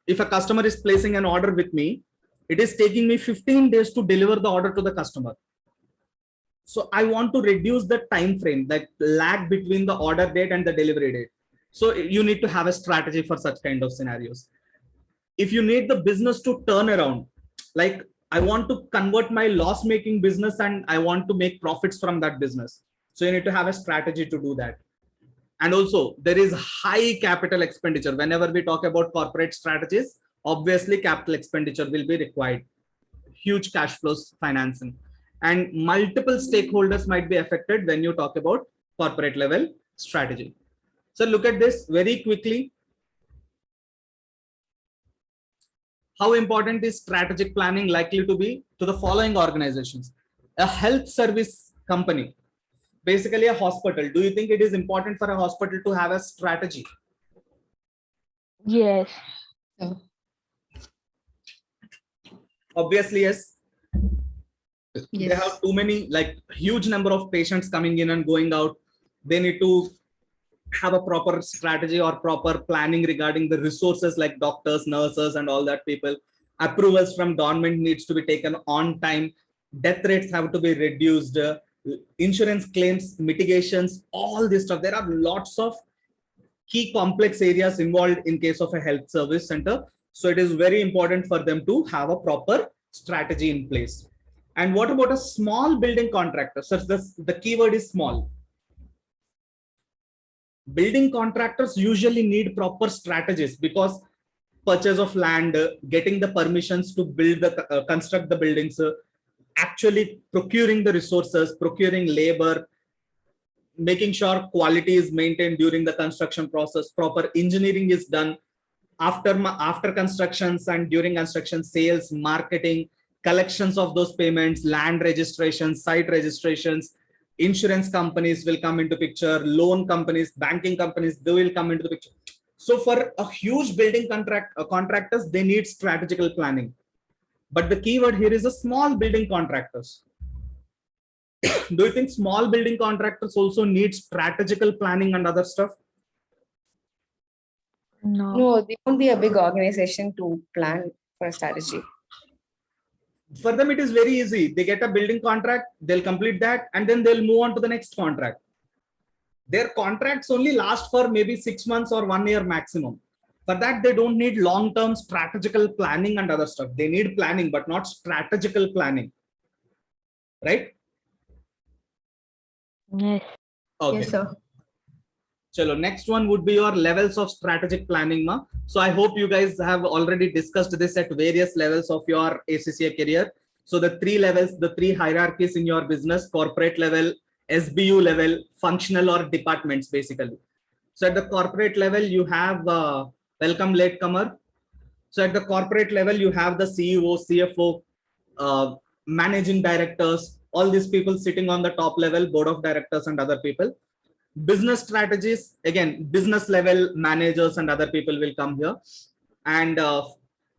if a customer is placing an order with me, it is taking me 15 days to deliver the order to the customer. So I want to reduce the time frame, that lag between the order date and the delivery date. So you need to have a strategy for such kind of scenarios. If you need the business to turn around, like I want to convert my loss making business and I want to make profits from that business. So you need to have a strategy to do that. And also there is high capital expenditure. Whenever we talk about corporate strategies, obviously capital expenditure will be required. Huge cash flows financing. And multiple stakeholders might be affected when you talk about corporate level strategy. So look at this very quickly. How important is strategic planning likely to be to the following organizations? A health service company, basically a hospital. Do you think it is important for a hospital to have a strategy?
Yes.
So,
Obviously, yes.
yes.
They have too many, like huge number of patients coming in and going out. They need to have a proper strategy or proper planning regarding the resources like doctors, nurses, and all that people. Approvals from government needs to be taken on time. Death rates have to be reduced. Insurance claims, mitigations, all this stuff. There are lots of key complex areas involved in case of a health service center. So it is very important for them to have a proper strategy in place. And what about a small building contractor? So the keyword is small. Building contractors usually need proper strategies because purchase of land, getting the permissions to build the construct the buildings, actually procuring the resources, procuring labor, making sure quality is maintained during the construction process, proper engineering is done after constructions and during construction, sales, marketing, collections of those payments, land registrations, site registrations. Insurance companies will come into picture, loan companies, banking companies, they will come into the picture. So for a huge building contractors, they need strategical planning. But the keyword here is a small building contractors. Do you think small building contractors also need strategical planning and other stuff?
No.
No, they won't be a big organization to plan for a strategy.
For them, it is very easy. They get a building contract, they'll complete that, and then they'll move on to the next contract. Their contracts only last for maybe 6 months or 1 year maximum. For that, they don't need long-term strategical planning and other stuff. They need planning, but not strategical planning. Right?
Yes.
Okay.
Yes, sir.
Chalo, next one would be your levels of strategic planning. Ma. So I hope you guys have already discussed this at various levels of your ACCA career. So the 3 levels, the 3 hierarchies in your business: corporate level, SBU level, functional or departments basically. So at the corporate level, you have welcome latecomer. So at the corporate level, you have the CEO, CFO, managing directors, all these people sitting on the top level, board of directors and other people. Business strategies, again, business level managers and other people will come here. And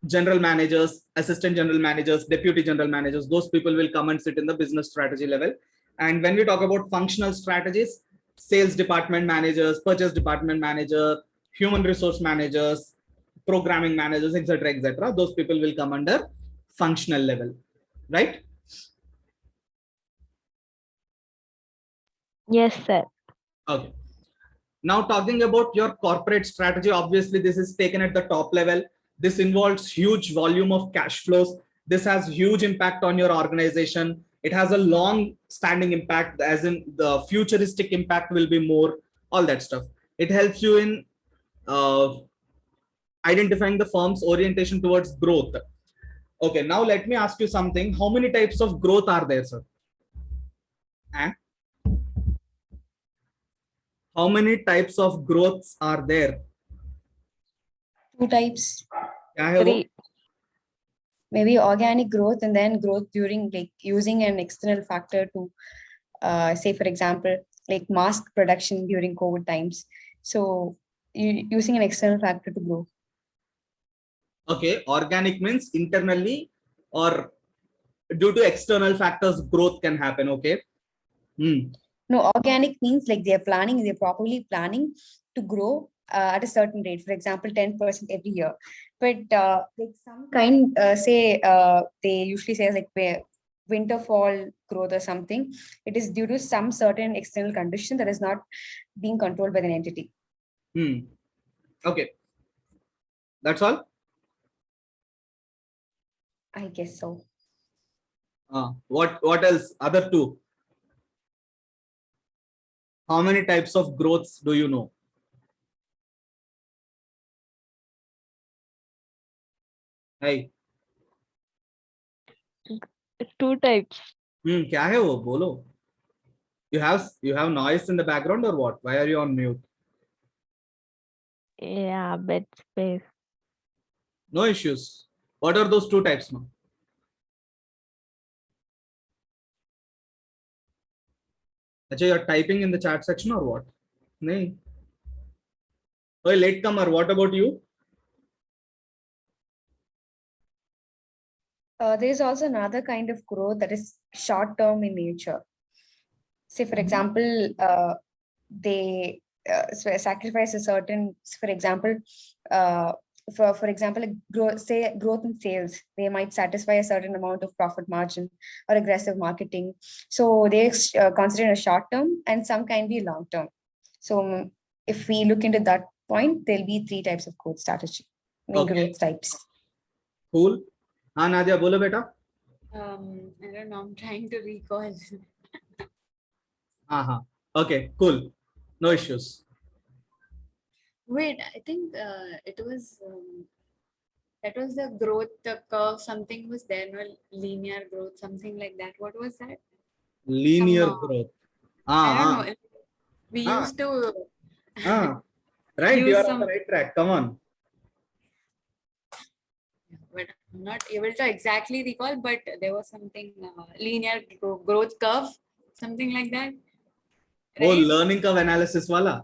general managers, assistant general managers, deputy general managers, those people will come and sit in the business strategy level. And when we talk about functional strategies, sales department managers, purchase department manager, human resource managers, programming managers, etc., etc., those people will come under functional level, right?
Yes, sir.
Okay. Now talking about your corporate strategy, obviously this is taken at the top level. This involves huge volume of cash flows. This has huge impact on your organization. It has a long standing impact, as in the futuristic impact will be more, all that stuff. It helps you in identifying the firm's orientation towards growth. Okay, now let me ask you something. How many types of growth are there, sir? And how many types of growths are there?
2 types.
क्या है वो?
3.
Maybe organic growth and then growth during like using an external factor to say, for example, like mask production during COVID times. So using an external factor to grow.
Okay, organic means internally or due to external factors, growth can happen. Okay.
No, organic means like they're properly planning to grow at a certain rate. For example, 10% every year. But like some kind, they usually say like winter fall growth or something. It is due to some certain external condition that is not being controlled by the entity.
Okay. That's all?
I guess so.
What else? Other 2. How many types of growths do you know? Hey.
2 types.
क्या है वो? बोलो. You have noise in the background or what? Why are you on mute?
Yeah, bed space.
No issues. What are those 2 types, ma'am? Achha, you're typing in the chat section or what? No. Oh, latecomer, what about you?
There is also another kind of growth that is short term in nature. Say, for example, they sacrifice a certain, for example, growth in sales. They might satisfy a certain amount of profit margin or aggressive marketing. So they consider a short term, and some can be long term. So if we look into that point, there'll be 3 types of growth strategy. Growth types.
Cool. हाँ नादिया बोलो बेटा.
I don't know. I'm trying to recall.
Okay, cool. No issues.
Wait, I think it was that was the growth curve. Something was there, no linear growth, something like that. What was that?
Linear growth.
I don't know. We used to.
Right, you are on the right track. Come on.
But I'm not able to exactly recall, but there was something linear growth curve, something like that.
Oh,
Right?
learning curve analysis wala.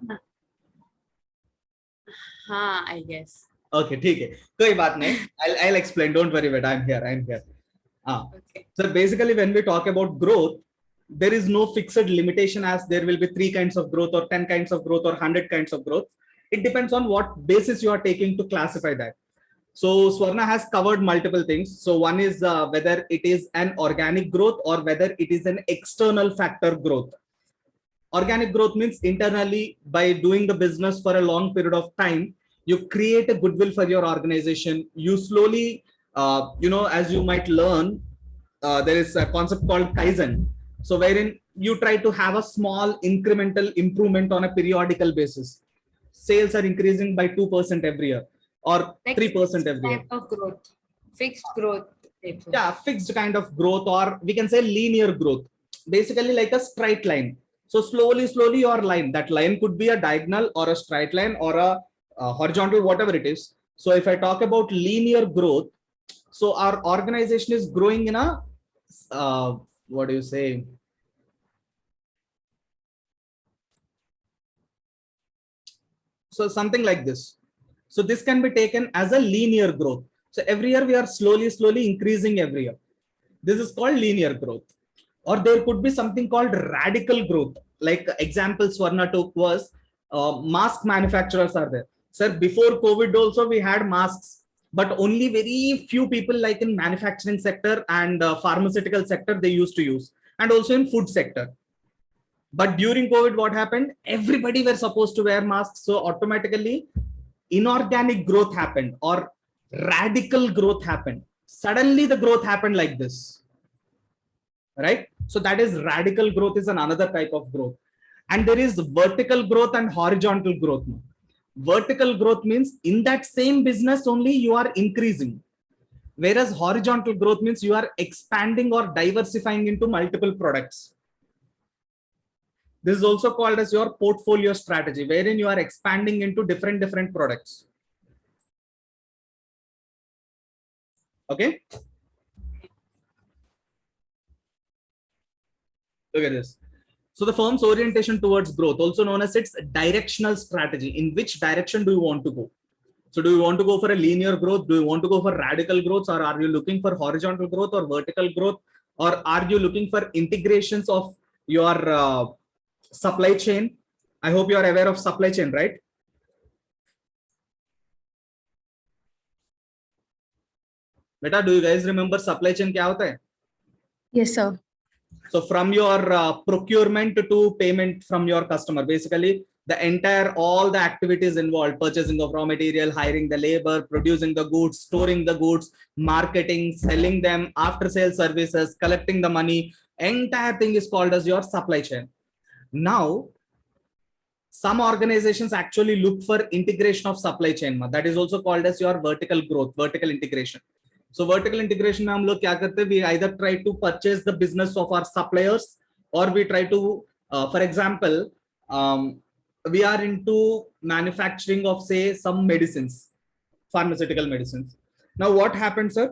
I guess.
Okay, ठीक है. कोई बात नहीं. I'll explain. Don't worry, but I'm here. Okay. So basically, when we talk about growth, there is no fixed limitation as there will be 3 kinds of growth or 10 kinds of growth or 100 kinds of growth. It depends on what basis you are taking to classify that. So Swarna has covered multiple things. So one is whether it is an organic growth or whether it is an external factor growth. Organic growth means internally, by doing the business for a long period of time, you create a goodwill for your organization. You slowly, as you might learn, there is a concept called Kaizen. So wherein you try to have a small incremental improvement on a periodical basis. Sales are increasing by 2% every year or
Like
3% every year.
type of growth, fixed growth.
Yeah, fixed kind of growth, or we can say linear growth, basically like a straight line. So slowly your line, that line could be a diagonal or a straight line or a horizontal, whatever it is. So if I talk about linear growth, so our organization is growing in a what do you say, so something like this. So this can be taken as a linear growth. So every year we are slowly increasing every year. This is called linear growth. Or there could be something called radical growth. Like example Swarna took was mask manufacturers are there. Sir, before COVID also we had masks, but only very few people, like in manufacturing sector and pharmaceutical sector, they used to use, and also in food sector. But during COVID, what happened? Everybody were supposed to wear masks. So automatically inorganic growth happened or radical growth happened. Suddenly the growth happened like this, right? So that is radical growth, is another type of growth. And there is vertical growth and horizontal growth. Vertical growth means in that same business only you are increasing. Whereas horizontal growth means you are expanding or diversifying into multiple products. This is also called as your portfolio strategy, wherein you are expanding into different products. Okay. Look at this. So the firm's orientation towards growth, also known as its directional strategy. In which direction do you want to go? So do you want to go for a linear growth? Do you want to go for radical growth? Or are you looking for horizontal growth or vertical growth? Or are you looking for integrations of your supply chain? I hope you are aware of supply chain, right? Beta, do you guys remember supply chain kya hota hai?
Yes, sir.
So from your procurement to payment from your customer, basically the entire, all the activities involved: purchasing of raw material, hiring the labor, producing the goods, storing the goods, marketing, selling them, after sales services, collecting the money, entire thing is called as your supply chain. Now, some organizations actually look for integration of supply chain. That is also called as your vertical growth, vertical integration. So vertical integration में हम लोग क्या करते हैं? We either try to purchase the business of our suppliers, or we try to, for example, we are into manufacturing of, say, some medicines, pharmaceutical medicines. Now what happened, sir?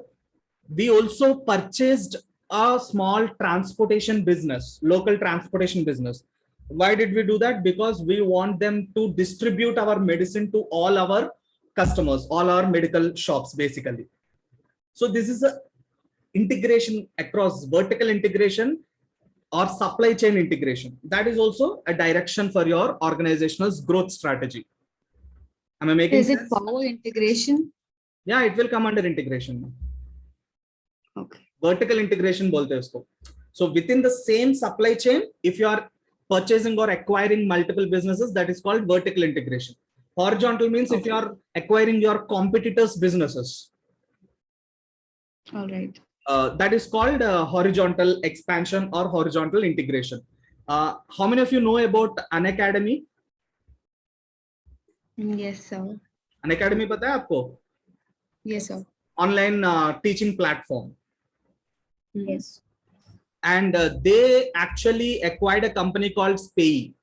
We also purchased a small transportation business, local transportation business. Why did we do that? Because we want them to distribute our medicine to all our customers, all our medical shops, basically. So this is a integration across vertical integration or supply chain integration. That is also a direction for your organizational growth strategy. Am I making sense?
Is it power integration?
Yeah, it will come under integration.
Okay.
Vertical integration bolte usko. So within the same supply chain, if you are purchasing or acquiring multiple businesses, that is called vertical integration. Horizontal means if you are acquiring your competitors' businesses.
All right.
That is called horizontal expansion or horizontal integration. How many of you know about Unacademy?
Yes, sir.
Unacademy पता है आपको?
Yes, sir.
Online teaching platform.
Yes.
And they actually acquired a company called SBL.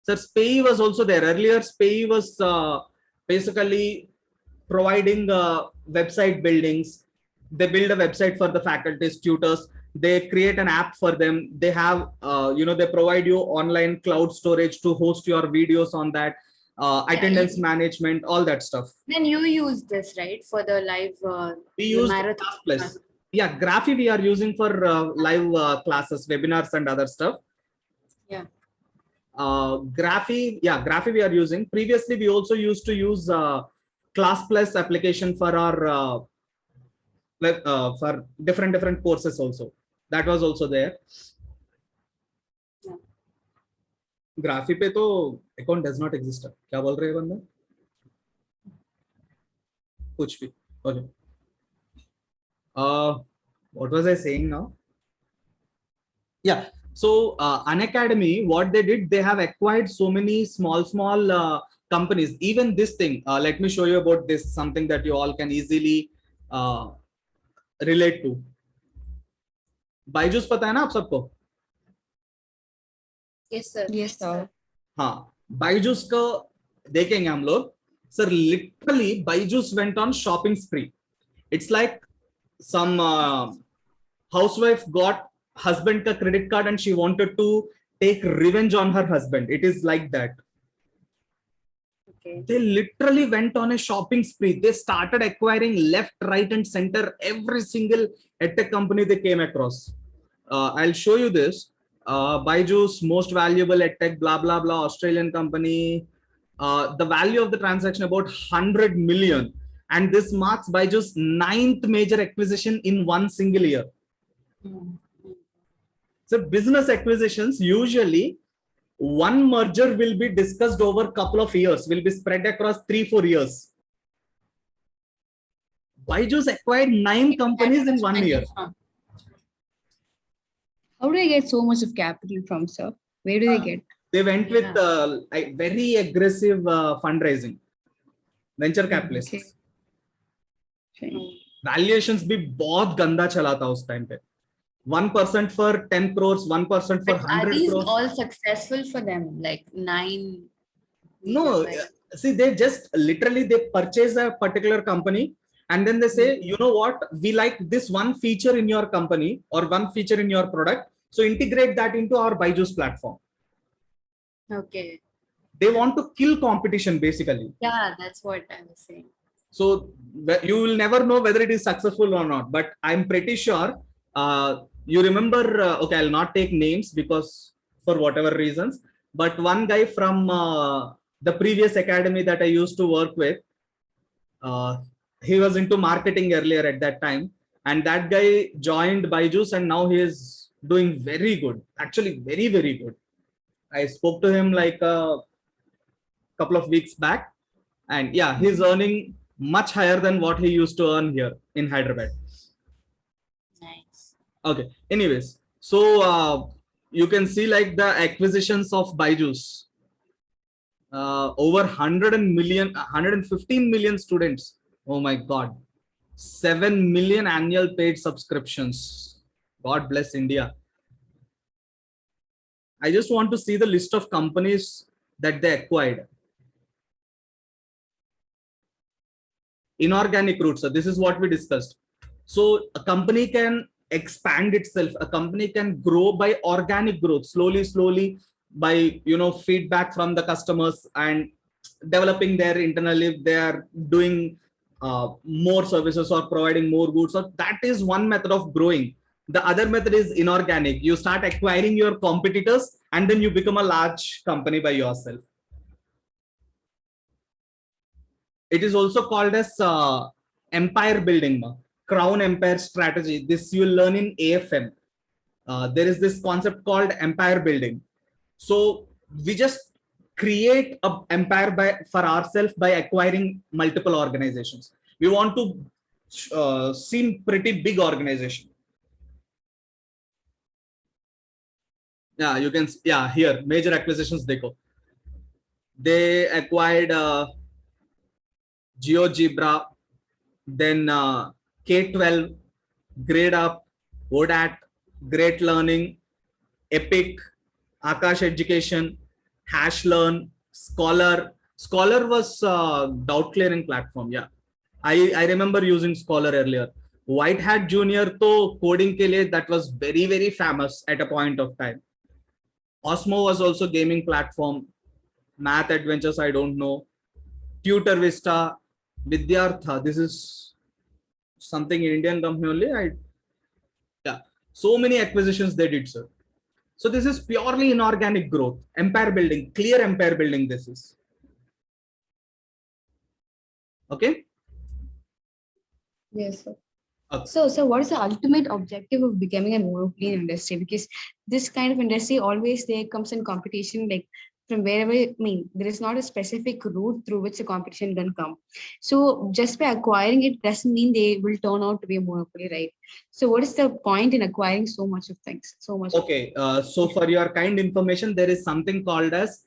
So SBL was also there. Earlier, SBL was basically providing website buildings. They build a website for the faculties, tutors. They create an app for them. They have, they provide you online cloud storage to host your videos on that, attendance management, all that stuff.
Then you use this, right, for the live
We use
marathon.
Plus. Yeah, Graphy we are using for live classes, webinars and other stuff.
Yeah.
Graphy we are using. Previously, we also used to use Class Plus application for our for different courses also. That was also there. Graphy पे तो account does not exist. क्या बोल रहे हैं बंदा? कुछ भी. Okay. What was I saying now? Yeah. So Unacademy, what they did, they have acquired so many small companies. Even this thing, let me show you about this, something that you all can easily relate to. Byju's पता है ना आप सबको?
Yes, sir.
Yes, sir.
हाँ, Byju's का देखेंगे हम लोग. Sir, literally, Byju's went on shopping spree. It's like some housewife got husband ka credit card and she wanted to take revenge on her husband. It is like that.
Okay.
They literally went on a shopping spree. They started acquiring left, right, and center every single edtech company they came across. I'll show you this. Byju's most valuable edtech, blah blah blah, Australian company. The value of the transaction about 100 million, and this marks Byju's 9th major acquisition in one single year. So business acquisitions, usually one merger will be discussed over a couple of years, will be spread across 3-4 years. Byju's acquired 9 companies in 1 year.
How do they get so much of capital from, sir? Where do they get?
They went with like very aggressive fundraising, venture capitalists.
Okay.
Valuations भी बहुत गंदा चला था उस time पे. 1% for 10 crores, 1% for
But
100
are these
crores.
all successful for them? Like 9?
No, see, they just literally they purchase a particular company and then they say, you know what, we like this one feature in your company or one feature in your product, so integrate that into our Byju's platform.
Okay.
They want to kill competition basically.
Yeah, that's what I was saying.
So you will never know whether it is successful or not, but I'm pretty sure you remember, okay, I'll not take names because for whatever reasons, but one guy from the previous academy that I used to work with, he was into marketing earlier at that time, and that guy joined Byju's and now he is doing very good, actually very good. I spoke to him like a couple of weeks back, and yeah, he's earning much higher than what he used to earn here in Hyderabad.
Nice.
Okay, anyways, so you can see like the acquisitions of Byju's, over 115 million students. Oh my God, 7 million annual paid subscriptions. God bless India. I just want to see the list of companies that they acquired. Inorganic routes. So this is what we discussed. So a company can expand itself. A company can grow by organic growth, slowly by, you know, feedback from the customers and developing their internally. They are doing more services or providing more goods. So that is one method of growing. The other method is inorganic. You start acquiring your competitors and then you become a large company by yourself. It is also called as empire building, crown empire strategy. This you will learn in AFM. There is this concept called empire building. So we just create an empire for ourselves by acquiring multiple organizations. We want to seem pretty big organization. Yeah, you can, yeah, here, major acquisitions, they acquired GeoGebra, then K12, Grade Up, ODAT, Great Learning, Epic, Akash Education, HashLearn, Scholar. Scholar was doubt clearing platform. Yeah, I remember using Scholar earlier. White Hat Junior to coding ke liye, that was very famous at a point of time. Osmo was also gaming platform. Math Adventures, I don't know. Tutor Vista, Vidyartha. This is something Indian company only. Yeah, so many acquisitions they did, sir. So this is purely inorganic growth, empire building, clear empire building this is. Okay.
Yes, sir.
Okay.
So what is the ultimate objective of becoming a monopoly in industry? Because this kind of industry always there comes in competition, like from wherever, I mean, there is not a specific route through which the competition can come. So just by acquiring it doesn't mean they will turn out to be a monopoly, right? So what is the point in acquiring so much of things, so much?
Okay, so for your kind information, there is something called as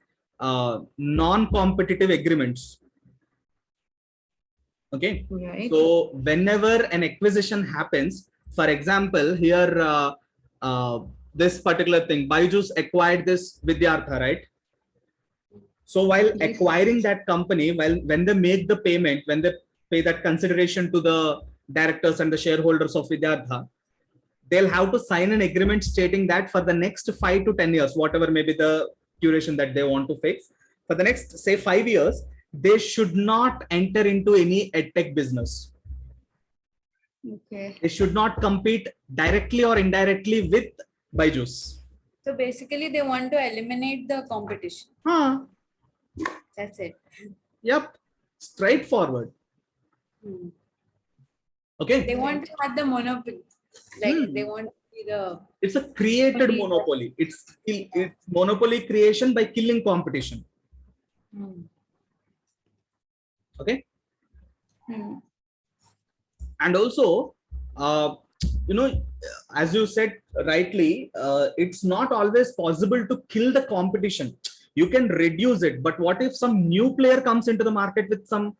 non-competitive agreements. Okay,
Right.
so whenever an acquisition happens, for example, here this particular thing, Byju's acquired this Vidyartha, right? So while
Yes.
acquiring that company, when they make the payment, when they pay that consideration to the directors and the shareholders of Vidyartha, they'll have to sign an agreement stating that for the next 5 to 10 years, whatever may be the duration that they want to fix, for the next, say, 5 years, they should not enter into any edtech business.
Okay.
They should not compete directly or indirectly with Byju's.
So basically, they want to eliminate the competition. That's it.
Yep. Straightforward.
Hmm.
Okay.
They want to have the monopoly. Like they want to be the.
It's a created monopoly. It's monopoly creation by killing competition. Okay. And also, as you said rightly, it's not always possible to kill the competition. You can reduce it, but what if some new player comes into the market with some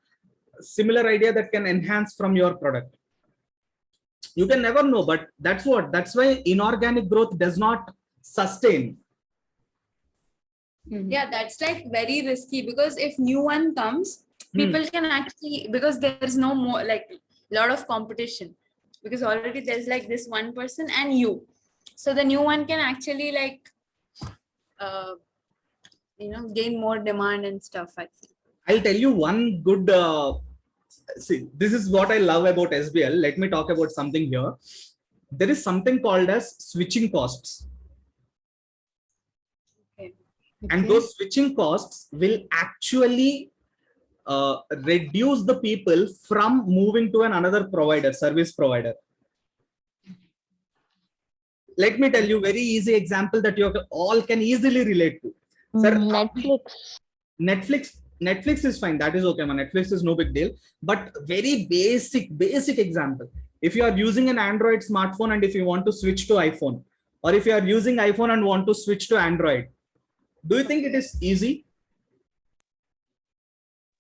similar idea that can enhance from your product? You can never know, but that's why inorganic growth does not sustain.
Yeah, that's like very risky, because if new one comes, people can actually, because there's no more like a lot of competition, because already there's like this one person and you, so the new one can actually like gain more demand and stuff. I think
I'll tell you one good see, this is what I love about SBL. Let me talk about something here. There is something called as switching costs.
okay.
And those switching costs will actually reduce the people from moving to another provider, service provider. Let me tell you very easy example that you all can easily relate to. Sir, Netflix is fine. That is okay, man. Netflix is no big deal. But very basic example. If you are using an Android smartphone and if you want to switch to iPhone, or if you are using iPhone and want to switch to Android, do you think it is easy?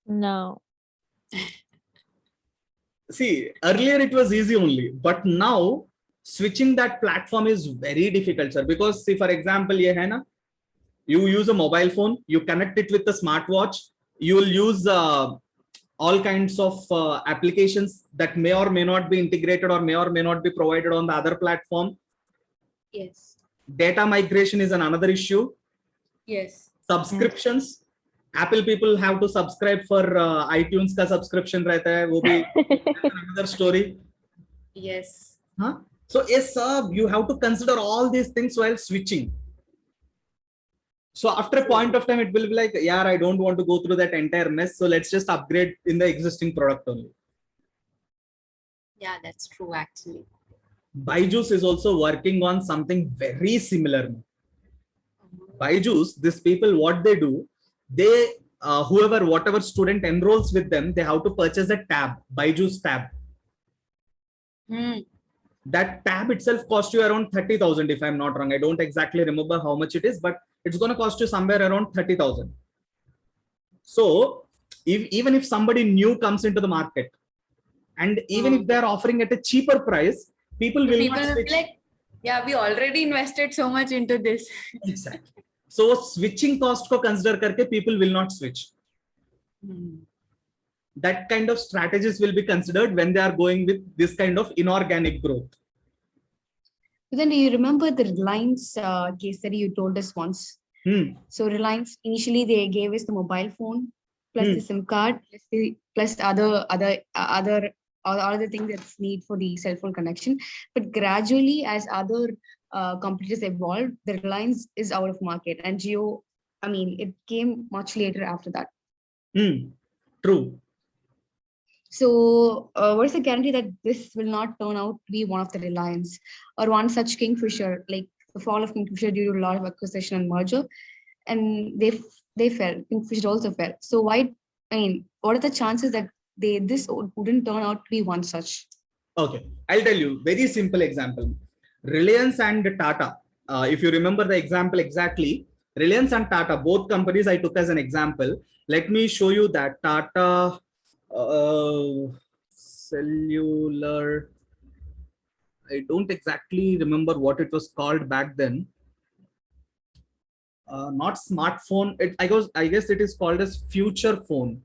No.
See, earlier it was easy only, but now switching that platform is very difficult, sir. Because see, for example, you use a mobile phone, you connect it with a smartwatch, you will use all kinds of applications that may or may not be integrated or may not be provided on the other platform.
Yes.
Data migration is another issue.
Yes.
Subscriptions. Apple people have to subscribe for iTunes ka subscription रहता है, वो भी another story.
Yes.
So yes, sir, you have to consider all these things while switching. So after a point of time, it will be like, yeah, I don't want to go through that entire mess. So let's just upgrade in the existing product only.
Yeah, that's true actually.
Byju's is also working on something very similar. Byju's, these people, what they do, they, whatever student enrolls with them, they have to purchase a tab, Byju's tab. That tab itself costs you around 30,000 if I'm not wrong. I don't exactly remember how much it is, but it's going to cost you somewhere around 30,000. So even if somebody new comes into the market, and even if they're offering at a cheaper price, people will not switch.
Like, yeah, we already invested so much into this.
Exactly. So switching cost ko consider karke, people will not switch. That kind of strategies will be considered when they are going with this kind of inorganic growth.
But then do you remember the Reliance case study you told us once? So Reliance, initially they gave us the mobile phone plus the SIM card plus other things that's need for the cell phone connection. But gradually, as other competitors evolved, the Reliance is out of market, and Jio, I mean, it came much later after that.
True.
So, what is the guarantee that this will not turn out to be one of the Reliance or one such Kingfisher, like the fall of Kingfisher due to a lot of acquisition and merger, and they fell. Kingfisher also fell. So why? I mean, what are the chances that this wouldn't turn out to be one such?
Okay, I'll tell you very simple example. Reliance and Tata. If you remember the example exactly, Reliance and Tata, both companies I took as an example. Let me show you that Tata Cellular. I don't exactly remember what it was called back then. Not smartphone. I guess it is called as future phone.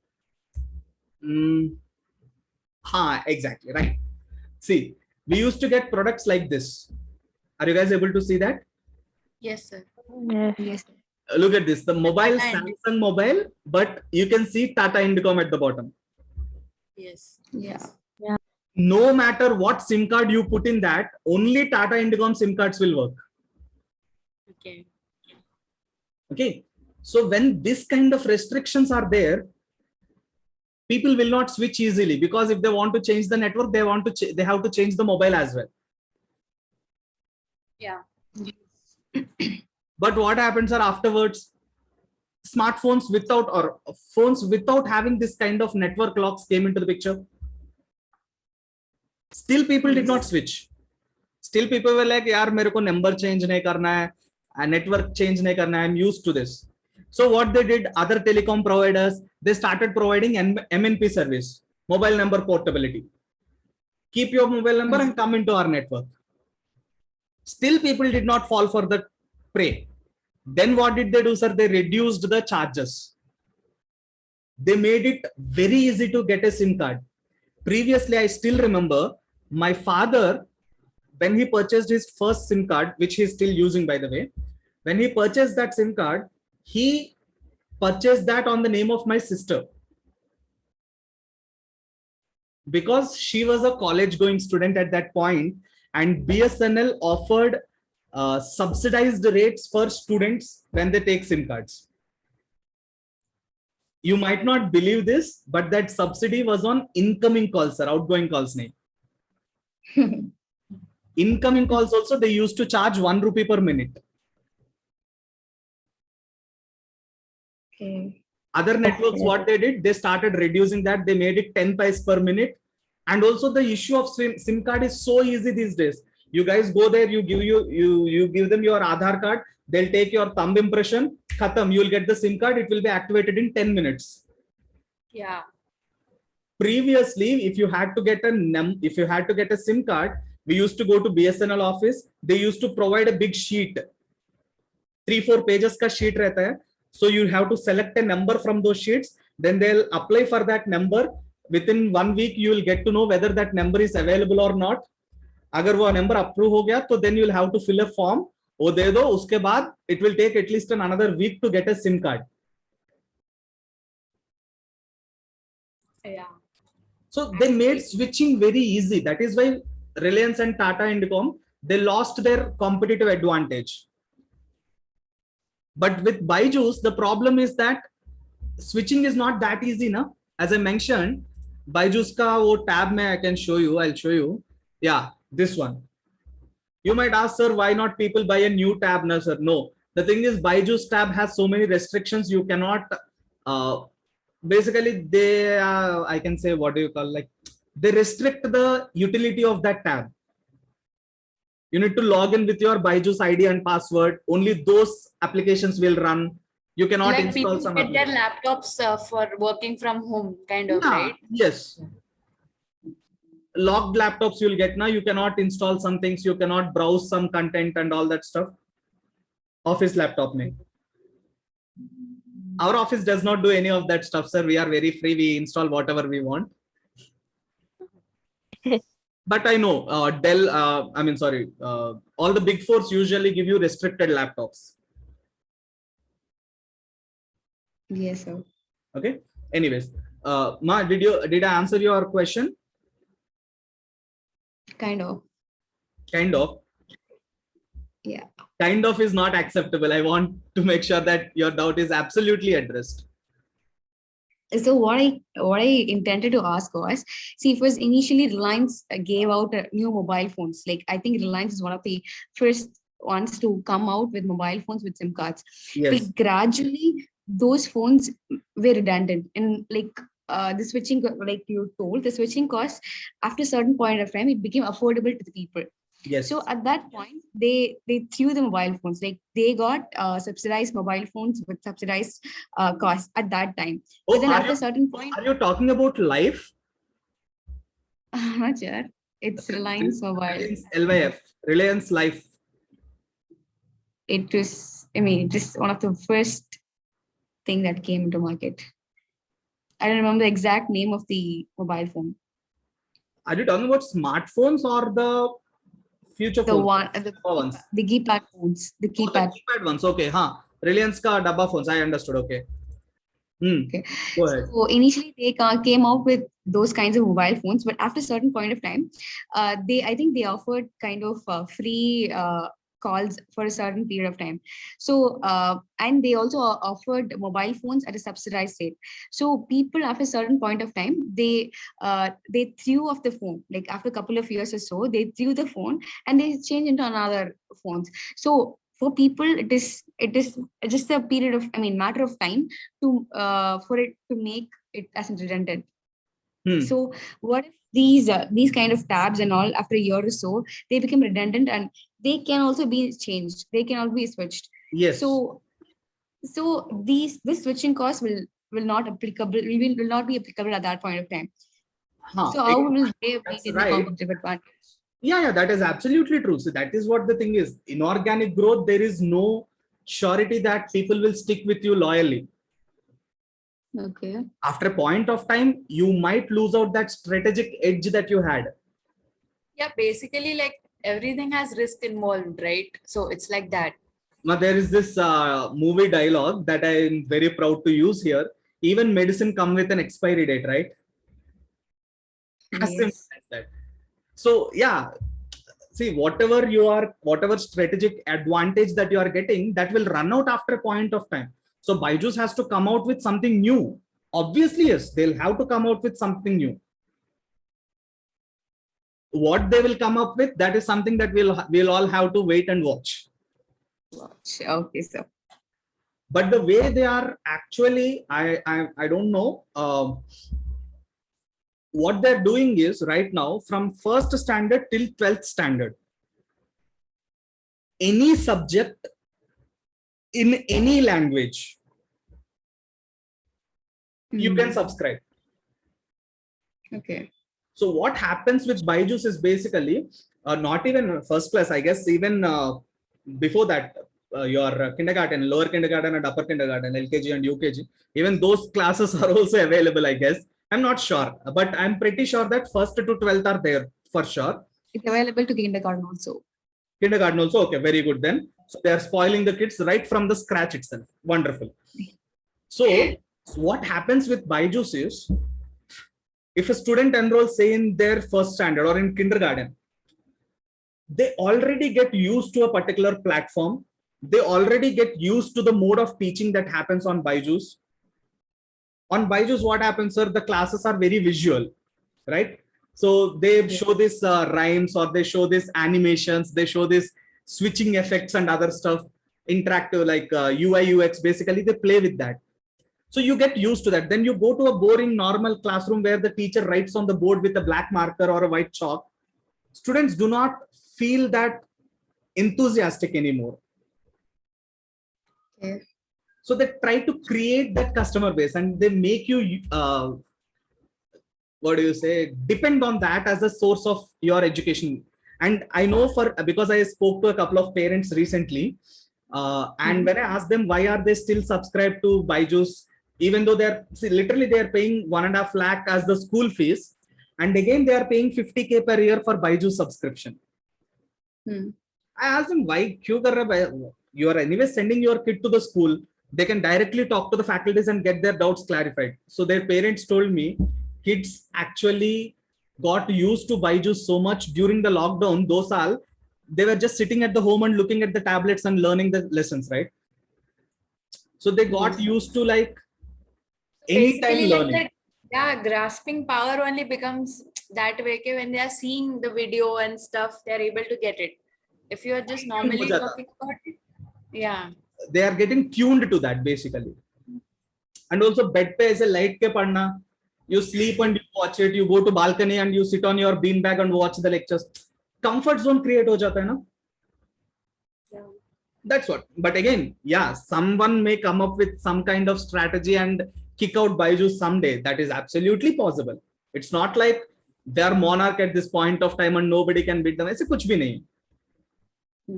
Exactly right. See, we used to get products like this. Are you guys able to see that?
Yes, sir.
Yes.
Yes.
Look at this. The mobile,
Tata
Samsung mobile, but you can see Tata Indicom at the bottom.
Yes.
Yeah.
No matter what SIM card you put in that, only Tata Indicom SIM cards will work.
Okay.
Okay. So when this kind of restrictions are there, people will not switch easily, because if they want to change the network, they have to change the mobile as well.
Yeah.
But what happens are afterwards, smartphones without or phones without having this kind of network locks came into the picture. Still people did not switch. Still people were like, yaar mere ko number change nahi karna hai, network change nahi karna hai, I'm used to this. So what they did, other telecom providers, they started providing MNP service, mobile number portability. Keep your mobile number and come into our network. Still people did not fall for the prey. Then what did they do, sir? They reduced the charges. They made it very easy to get a SIM card. Previously, I still remember my father, when he purchased his first SIM card, which he's still using, by the way, when he purchased that SIM card, he purchased that on the name of my sister. Because she was a college going student at that point, and BSNL offered subsidized rates for students when they take SIM cards. You might not believe this, but that subsidy was on incoming calls, sir, outgoing calls. Incoming calls also, they used to charge 1 rupee per minute.
Okay.
Other networks, what they did, they started reducing that. They made it 10 paise per minute. And also the issue of SIM card is so easy these days. You guys go there, you give them your Aadhaar card, they'll take your thumb impression, khatam, you'll get the SIM card, it will be activated in 10 minutes.
Yeah.
Previously, if you had to get a SIM card, we used to go to BSNL office. They used to provide a big sheet, 3-4 pages ka sheet rehta hai. So you have to select a number from those sheets. Then they'll apply for that number. Within 1 week, you will get to know whether that number is available or not. Agar wo number approve ho gaya, to then you will have to fill a form. वो दे दो, उसके बाद it will take at least another week to get a SIM card.
Yeah.
So they made switching very easy. That is why Reliance and Tata Indicom, they lost their competitive advantage. But with Byju's, the problem is that switching is not that easy, na? As I mentioned, Byju's ka wo tab mein I can show you. I'll show you. Yeah, this one. You might ask, sir, why not people buy a new tab? No, sir. No. The thing is, Byju's tab has so many restrictions. You cannot. Basically, they I can say, what do you call, like, they restrict the utility of that tab. You need to log in with your Byju's ID and password. Only those applications will run. You cannot
Like
install
people
some
get their
applications.
laptops for working from home, kind of,
Yeah,
right?
yes. Locked laptops you'll get now. You cannot install some things. You cannot browse some content and all that stuff. Office laptop mein. Our office does not do any of that stuff, sir. We are very free. We install whatever we want. But I know Dell, all the big fours usually give you restricted laptops.
Yes, sir.
Okay. Anyways, Ma, did I answer your question?
Kind of.
Kind of.
Yeah.
Kind of is not acceptable. I want to make sure that your doubt is absolutely addressed.
So what I intended to ask was, see, it was initially Reliance gave out new mobile phones. Like I think Reliance is one of the first ones to come out with mobile phones with SIM cards.
Yes.
But gradually those phones were redundant, and like the switching, like you told, the switching cost after a certain point of time it became affordable to the people.
Yes.
So at that point, they threw the mobile phones. Like they got subsidized mobile phones with subsidized costs at that time. But
Oh,
then after a certain point,
are you talking about Life?
not sure. It's Reliance Mobile.
Reliance LYF, Reliance Life.
It was, I mean, just one of the first thing that came into market. I don't remember the exact name of the mobile phone.
Are you talking about smartphones or the future
The
phones?
one,
Ones.
the keypad phones, the
Oh, the
keypad.
keypad ones. Okay, huh? Reliance ka dabba phones. I understood. Okay.
Okay.
Go ahead.
So initially they came out with those kinds of mobile phones, but after a certain point of time, I think they offered kind of free calls for a certain period of time. So and they also offered mobile phones at a subsidized rate. So people after a certain point of time, they threw off the phone. Like after a couple of years or so, they threw the phone and they changed into another phones. So for people, it is just a period of, I mean, matter of time to for it to make it as redundant. So what if these kind of tabs and all after a year or so they become redundant and they can also be changed, they can also be switched.
Yes.
So this switching cost will not applicable, will not be applicable at that point of time. So how will they make it a competitive advantage?
Yeah, that is absolutely true. So that is what the thing is. Inorganic growth, there is no surety that people will stick with you loyally.
Okay.
After a point of time, you might lose out that strategic edge that you had.
Yeah, basically like everything has risk involved, right? So it's like that.
Now there is this movie dialogue that I am very proud to use here. Even medicine come with an expiry date, right? As simple as that. So yeah, see, whatever strategic advantage that you are getting, that will run out after a point of time. So Byju's has to come out with something new. Obviously, yes, they'll have to come out with something new. What they will come up with, that is something that we'll all have to wait and watch.
Okay, sir.
But the way they are actually, I don't know. What they're doing is right now from 1st standard till 12th standard, any subject in any language, you can subscribe.
Okay.
So what happens with Byju's is basically not even first class, I guess, even before that, your kindergarten, lower kindergarten and upper kindergarten, LKG and UKG, even those classes are also available, I guess. I'm not sure, but I'm pretty sure that 1st to 12th are there for sure.
It's available to kindergarten also.
Kindergarten also, okay, very good then. So they are spoiling the kids right from the scratch itself. Wonderful. So what happens with Byju's is, if a student enrolls, say, in their 1st standard or in kindergarten, they already get used to a particular platform. They already get used to the mode of teaching that happens on Byju's. On Byju's, what happens, sir? The classes are very visual, right? So they show this rhymes, or they show this animations, they show this switching effects and other stuff, interactive, like UI, UX, basically they play with that. So you get used to that. Then you go to a boring normal classroom where the teacher writes on the board with a black marker or a white chalk. Students do not feel that enthusiastic anymore.
Okay.
So they try to create that customer base and they make you, what do you say, depend on that as a source of your education. And I know because I spoke to a couple of parents recently, and when I asked them why are they still subscribed to Byju's, even though they're literally they're paying 1.5 lakh as the school fees, and again they are paying 50K per year for Byju's subscription. I asked them why. You are anyway sending your kid to the school. They can directly talk to the faculties and get their doubts clarified. So their parents told me kids actually got used to Byju's so much during the lockdown. 2 saal, they were just sitting at the home and looking at the tablets and learning the lessons, right? So they got used to like anytime
Basically, like
learning.
grasping power only becomes that way okay, when they are seeing the video and stuff, they are able to get it. If you are just normally talking about it,
they are getting tuned to that basically. And also bed pe aise light ke padna, you sleep and you watch it, you go to balcony and you sit on your beanbag and watch the lectures. Comfort zone create ho jata hai na. That's what. But again, yeah, someone may come up with some kind of strategy and kick out Byju's someday. That is absolutely possible. It's not like they are monarch at this point of time and nobody can beat them. Aise kuch bhi nahi.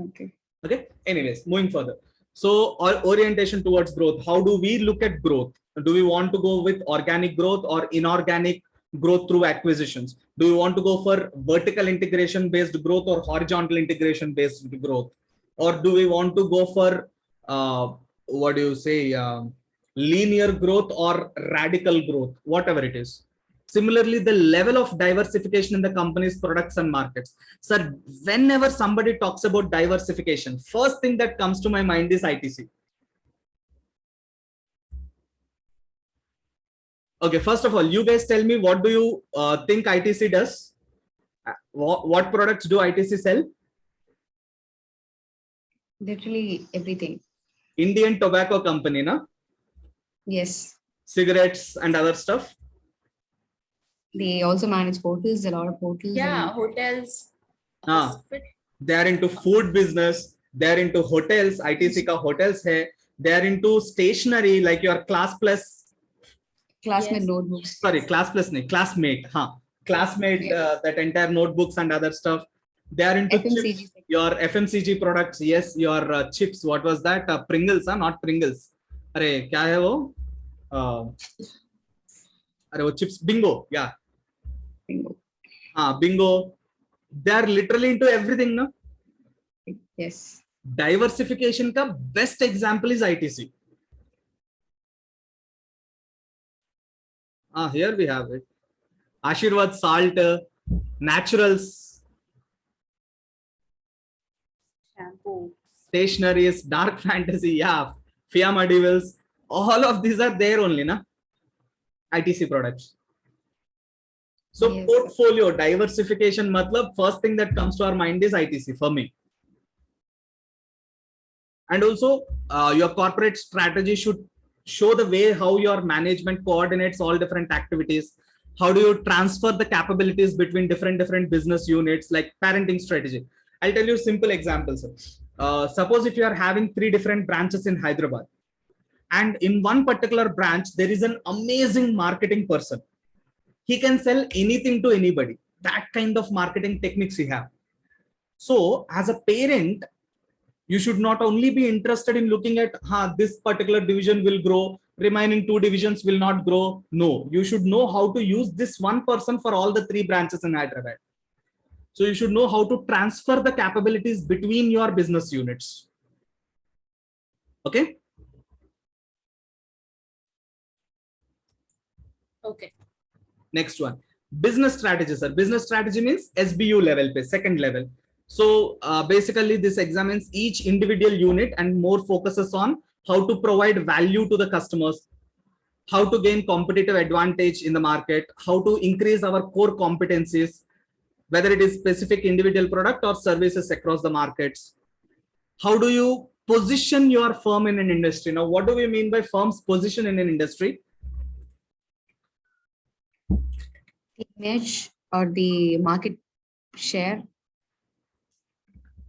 Okay.
Okay. Anyways, moving further. So orientation towards growth. How do we look at growth? Do we want to go with organic growth or inorganic growth through acquisitions? Do we want to go for vertical integration based growth or horizontal integration based growth? Or do we want to go for what do you say, linear growth or radical growth, whatever it is? Similarly, the level of diversification in the company's products and markets. Sir, whenever somebody talks about diversification, first thing that comes to my mind is ITC. Okay, first of all, you guys tell me, what do you think ITC does? What products do ITC sell?
Literally everything.
Indian Tobacco Company, na?
Yes.
Cigarettes and other stuff.
They also manage hotels, a lot of hotels.
Hotels.
They are into food business. They are into hotels. ITC ka hotels hai. They are into stationery like your Class Plus.
Classmate notebooks.
Sorry, Class Plus, nahi, Classmate. Classmate, that entire notebooks and other stuff. They are into
FMCG.
chips, your FMCG products. Yes, your chips. What was that? Pringles, not Pringles. Arey, kya hai wo? Arey, wo chips. Bingo. Yeah.
Bingo.
Bingo. They are literally into everything, no?
Yes.
Diversification ka best example is ITC. Here we have it. Ashirwad Salt, Naturals,
Shampoo.
Stationaries, Dark Fantasy, Fia Medievals. All of these are there only, na? ITC products. So
Yes.
portfolio diversification, matlab, first thing that comes to our mind is ITC for me. And also your corporate strategy should show the way how your management coordinates all different activities. How do you transfer the capabilities between different business units, like parenting strategy? I'll tell you simple examples. Suppose if you are having 3 different branches in Hyderabad, and in one particular branch, there is an amazing marketing person. He can sell anything to anybody. That kind of marketing techniques he have. So as a parent, you should not only be interested in looking at this particular division will grow, remaining 2 divisions will not grow. No, you should know how to use this one person for all the 3 branches in Hyderabad. So you should know how to transfer the capabilities between your business units. Okay.
Okay.
Next one, business strategy, sir. Business strategy means SBU level, second level. So basically this examines each individual unit and more focuses on how to provide value to the customers, how to gain competitive advantage in the market, how to increase our core competencies, whether it is specific individual product or services across the markets. How do you position your firm in an industry? Now, what do we mean by firm's position in an industry?
The image or the market share.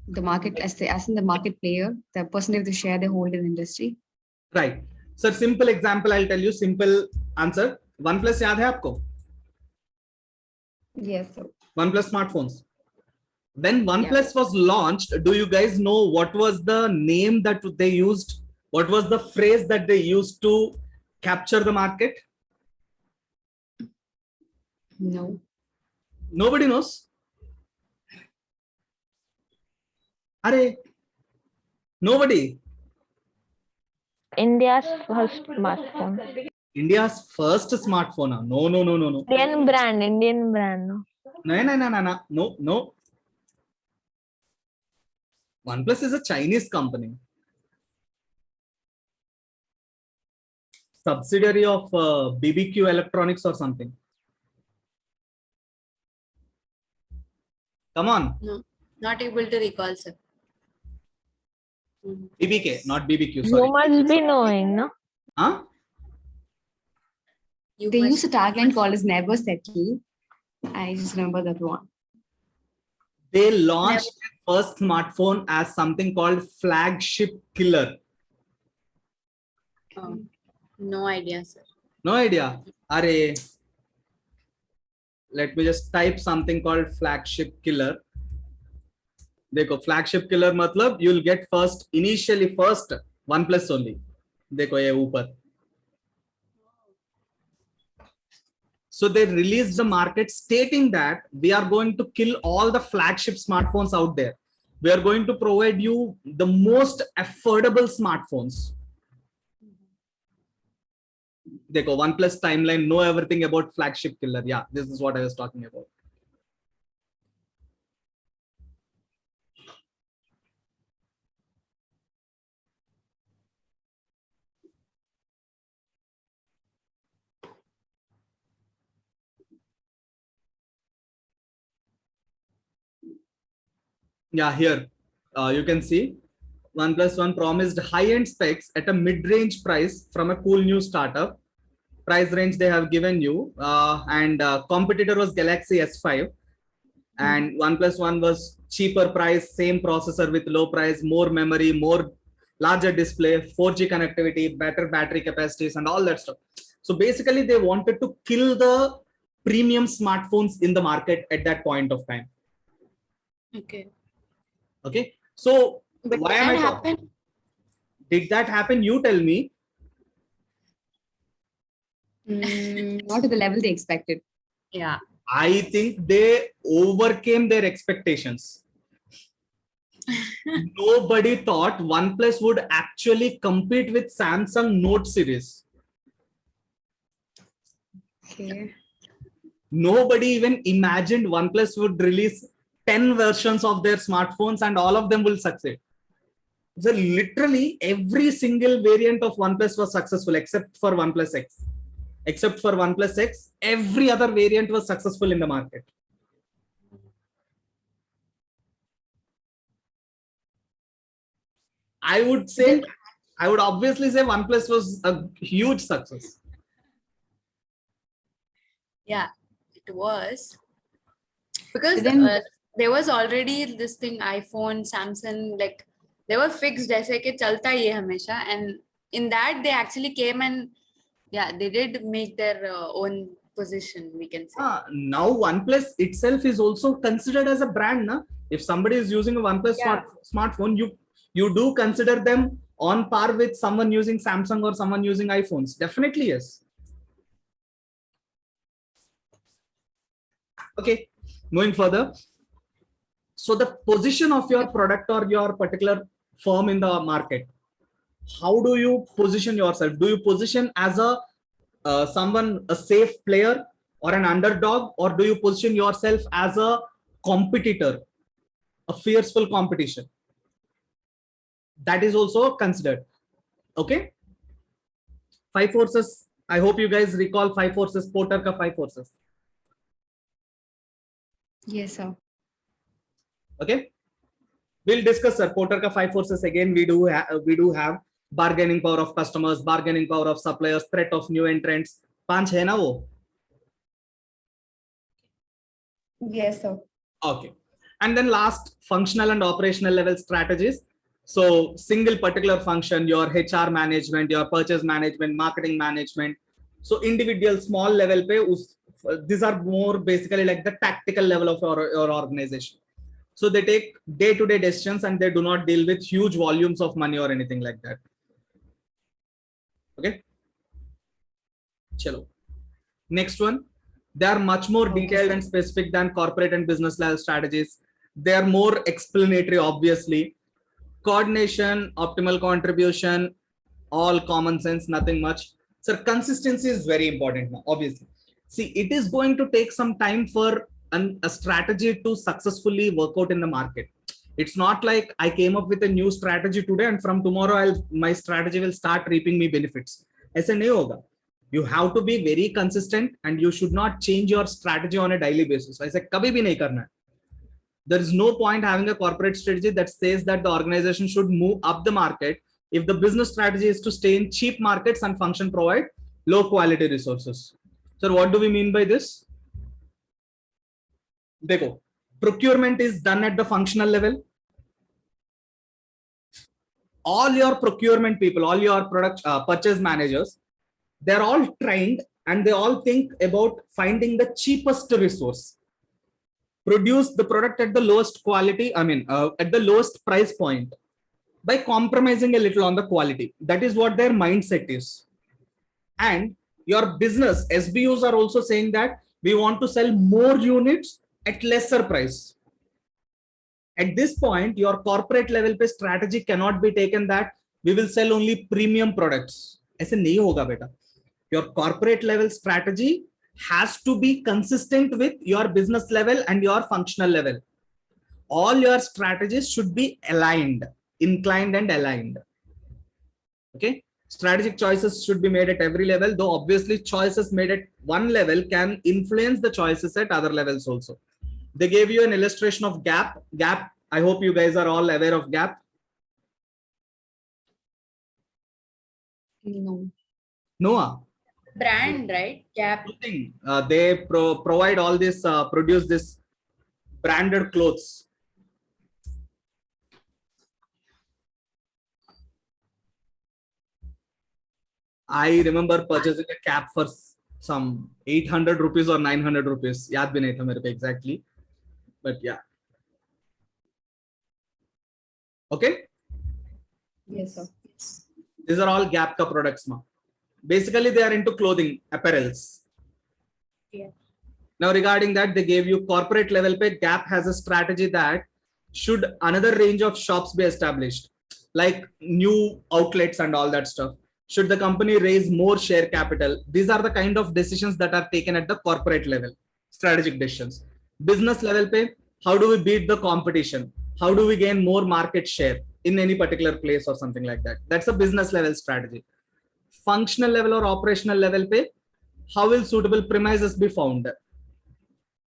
The market as in the market player, the percentage of the share they hold in the industry.
Right. Sir, simple example, I'll tell you, simple answer. OnePlus yaad hai aapko?
Yes, sir.
OnePlus smartphones. When OnePlus was launched, do you guys know what was the name that they used? What was the phrase that they used to capture the market?
No.
Nobody knows. Arey, nobody.
India's first smartphone.
India's first smartphone. No.
Indian brand. No.
No. OnePlus is a Chinese company. Subsidiary of BBQ Electronics or something. Come on.
No, not able to recall, sir.
BBK, not BBQ.
You
Sorry.
must be knowing, no?
Huh?
They used a tagline called as "Never Settle." I just remember that one.
They launched their first smartphone as something called flagship killer.
Oh, no idea, sir.
No idea. Are, let me just type something called flagship killer. Dekho, flagship killer matlab you'll get initially first OnePlus only. Dekho ye upar. So they released the market stating that we are going to kill all the flagship smartphones out there. We are going to provide you the most affordable smartphones. Dekho, OnePlus timeline, know everything about flagship killer. Yeah, this is what I was talking about. Yeah, here you can see OnePlus One promised high-end specs at a mid-range price from a cool new startup. Price range they have given you, and competitor was Galaxy S5, and OnePlus One was cheaper price, same processor with low price, more memory, more larger display, 4G connectivity, better battery capacities, and all that stuff. So basically, they wanted to kill the premium smartphones in the market at that point of time.
Okay.
Okay, so
But
why
did
am I
that
talking?
happen?
Did that happen? You tell me.
Not to the level they expected.
Yeah.
I think they overcame their expectations. Nobody thought OnePlus would actually compete with Samsung Note series.
Okay.
Nobody even imagined OnePlus would release 10 versions of their smartphones and all of them will succeed. So literally every single variant of OnePlus was successful except for OnePlus X. Except for OnePlus X, every other variant was successful in the market. I would say, I would obviously say OnePlus was a huge success.
Yeah, it was. Because
Then-
there was already this thing, iPhone, Samsung, like they were fixed, jaise ke chalta hai ye hamesha. And in that, they actually came and yeah, they did make their own position, we can say.
Now OnePlus itself is also considered as a brand. Na? If somebody is using a OnePlus smartphone, you do consider them on par with someone using Samsung or someone using iPhones. Definitely, yes. Okay, moving further. So the position of your product or your particular firm in the market, how do you position yourself? Do you position as a a safe player or an underdog, or do you position yourself as a competitor, a fierceful competition? That is also considered. Okay, 5 forces. I hope you guys recall 5 forces, Porter ka 5 forces.
Yes, sir.
Okay, we'll discuss sir Porter ka 5 forces again. We do have bargaining power of customers, bargaining power of suppliers, threat of new entrants. 5 hai na wo?
Yes, sir.
Okay, and then last, functional and operational level strategies. So single particular function, your HR management, your purchase management, marketing management. So individual small level pe these are more basically like the tactical level of your organization. So they take day-to-day decisions and they do not deal with huge volumes of money or anything like that. Okay. Chalo. Next one. They are much more detailed and specific than corporate and business level strategies. They are more explanatory, obviously. Coordination, optimal contribution, all common sense, nothing much. So consistency is very important now, obviously. See, it is going to take some time for a strategy to successfully work out in the market. It's not like I came up with a new strategy today and from tomorrow my strategy will start reaping me benefits. ऐसे नहीं होगा. You have to be very consistent and you should not change your strategy on a daily basis. ऐसे कभी भी नहीं करना है. There is no point having a corporate strategy that says that the organization should move up the market if the business strategy is to stay in cheap markets and function provide low quality resources. So what do we mean by this? Dekho, procurement is done at the functional level. All your procurement people, all your product purchase managers, they're all trained and they all think about finding the cheapest resource, produce the product at the lowest quality, at the lowest price point by compromising a little on the quality. That is what their mindset is. And your business SBUs are also saying that we want to sell more units at lesser price. At this point, your corporate level पे strategy cannot be taken that we will sell only premium products. ऐसे नहीं होगा बेटा. Your corporate level strategy has to be consistent with your business level and your functional level. All your strategies should be aligned, inclined and aligned. Okay. Strategic choices should be made at every level, though obviously choices made at one level can influence the choices at other levels also. They gave you an illustration of gap. I hope you guys are all aware of gap.
No.
Noah.
Brand, right? Gap.
They provide all this, produce this branded clothes. I remember purchasing a cap for some 800 rupees or 900 rupees. याद भी नहीं था मेरे पे exactly, but yeah. Okay.
Yes, sir.
These are all Gap ka products, ma. Basically, they are into clothing, apparels.
Yeah.
Now, regarding that, they gave you corporate level pay. Gap has a strategy that should another range of shops be established, like new outlets and all that stuff. Should the company raise more share capital? These are the kind of decisions that are taken at the corporate level, strategic decisions. Business level pay, how do we beat the competition? How do we gain more market share in any particular place or something like that? That's a business level strategy. Functional level or operational level pay, how will suitable premises be found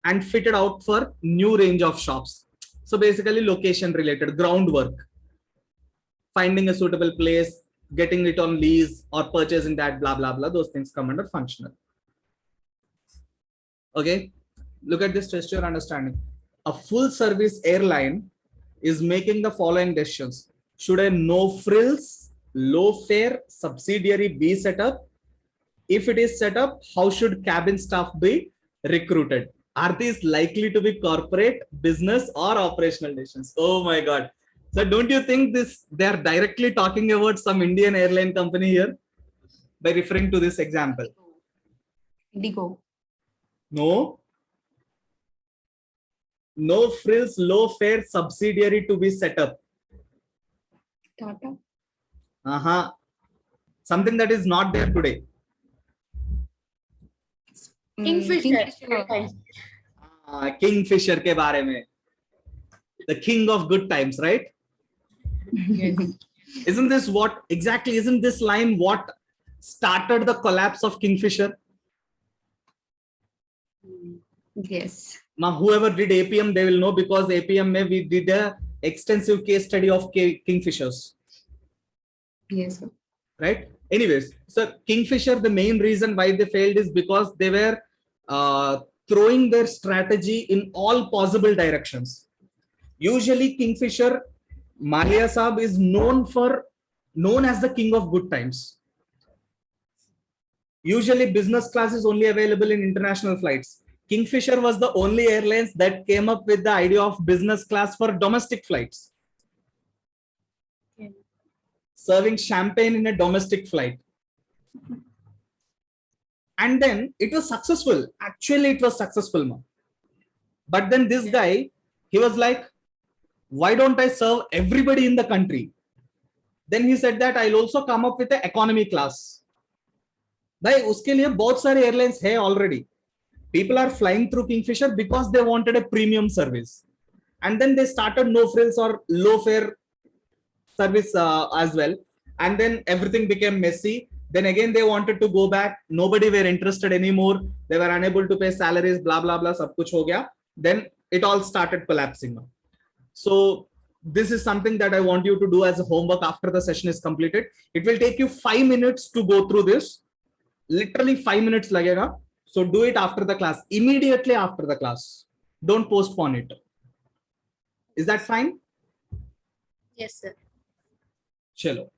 and fitted out for new range of shops? So basically location related, groundwork, finding a suitable place, getting it on lease or purchasing that, blah, blah, blah. Those things come under functional. Okay. Look at this, test your understanding. A full service airline is making the following decisions. Should a no frills, low fare subsidiary be set up? If it is set up, how should cabin staff be recruited? Are these likely to be corporate, business or operational decisions? Oh my God. So don't you think they are directly talking about some Indian airline company here by referring to this example?
Indigo.
No. No frills, low fare subsidiary to be set up.
Tata.
Something that is not there today.
Kingfisher.
Kingfisher ke baare mein. The king of good times, right?
Yes.
Isn't this line what started the collapse of Kingfisher?
Yes.
Now, whoever did APM, they will know, because APM mein we did a extensive case study of Kingfishers.
Yes, sir.
Right? Anyways, so Kingfisher, the main reason why they failed is because they were throwing their strategy in all possible directions. Usually Kingfisher, Malia Saab is known as the king of good times. Usually business class is only available in international flights. Kingfisher was the only airlines that came up with the idea of business class for domestic flights.
Okay.
Serving champagne in a domestic flight. And then it was successful. Actually, it was successful. Ma. But then this guy, he was like, why don't I serve everybody in the country? Then he said that I'll also come up with the economy class. Bhai, uske liye bahut sare airlines hai already. People are flying through Kingfisher because they wanted a premium service. and then they started no frills or low fare service as well, and then everything became messy. Then again they wanted to go back, nobody were interested anymore, they were unable to pay salaries, blah blah blah, sab kuch ho gaya. Then it all started collapsing. So this is something that I want you to do as a homework after the session is completed. It will take you 5 minutes to go through this, literally 5 minutes lagega. So do it after the class, immediately after the class, don't postpone it. Is that fine?
Yes, sir.
Chalo.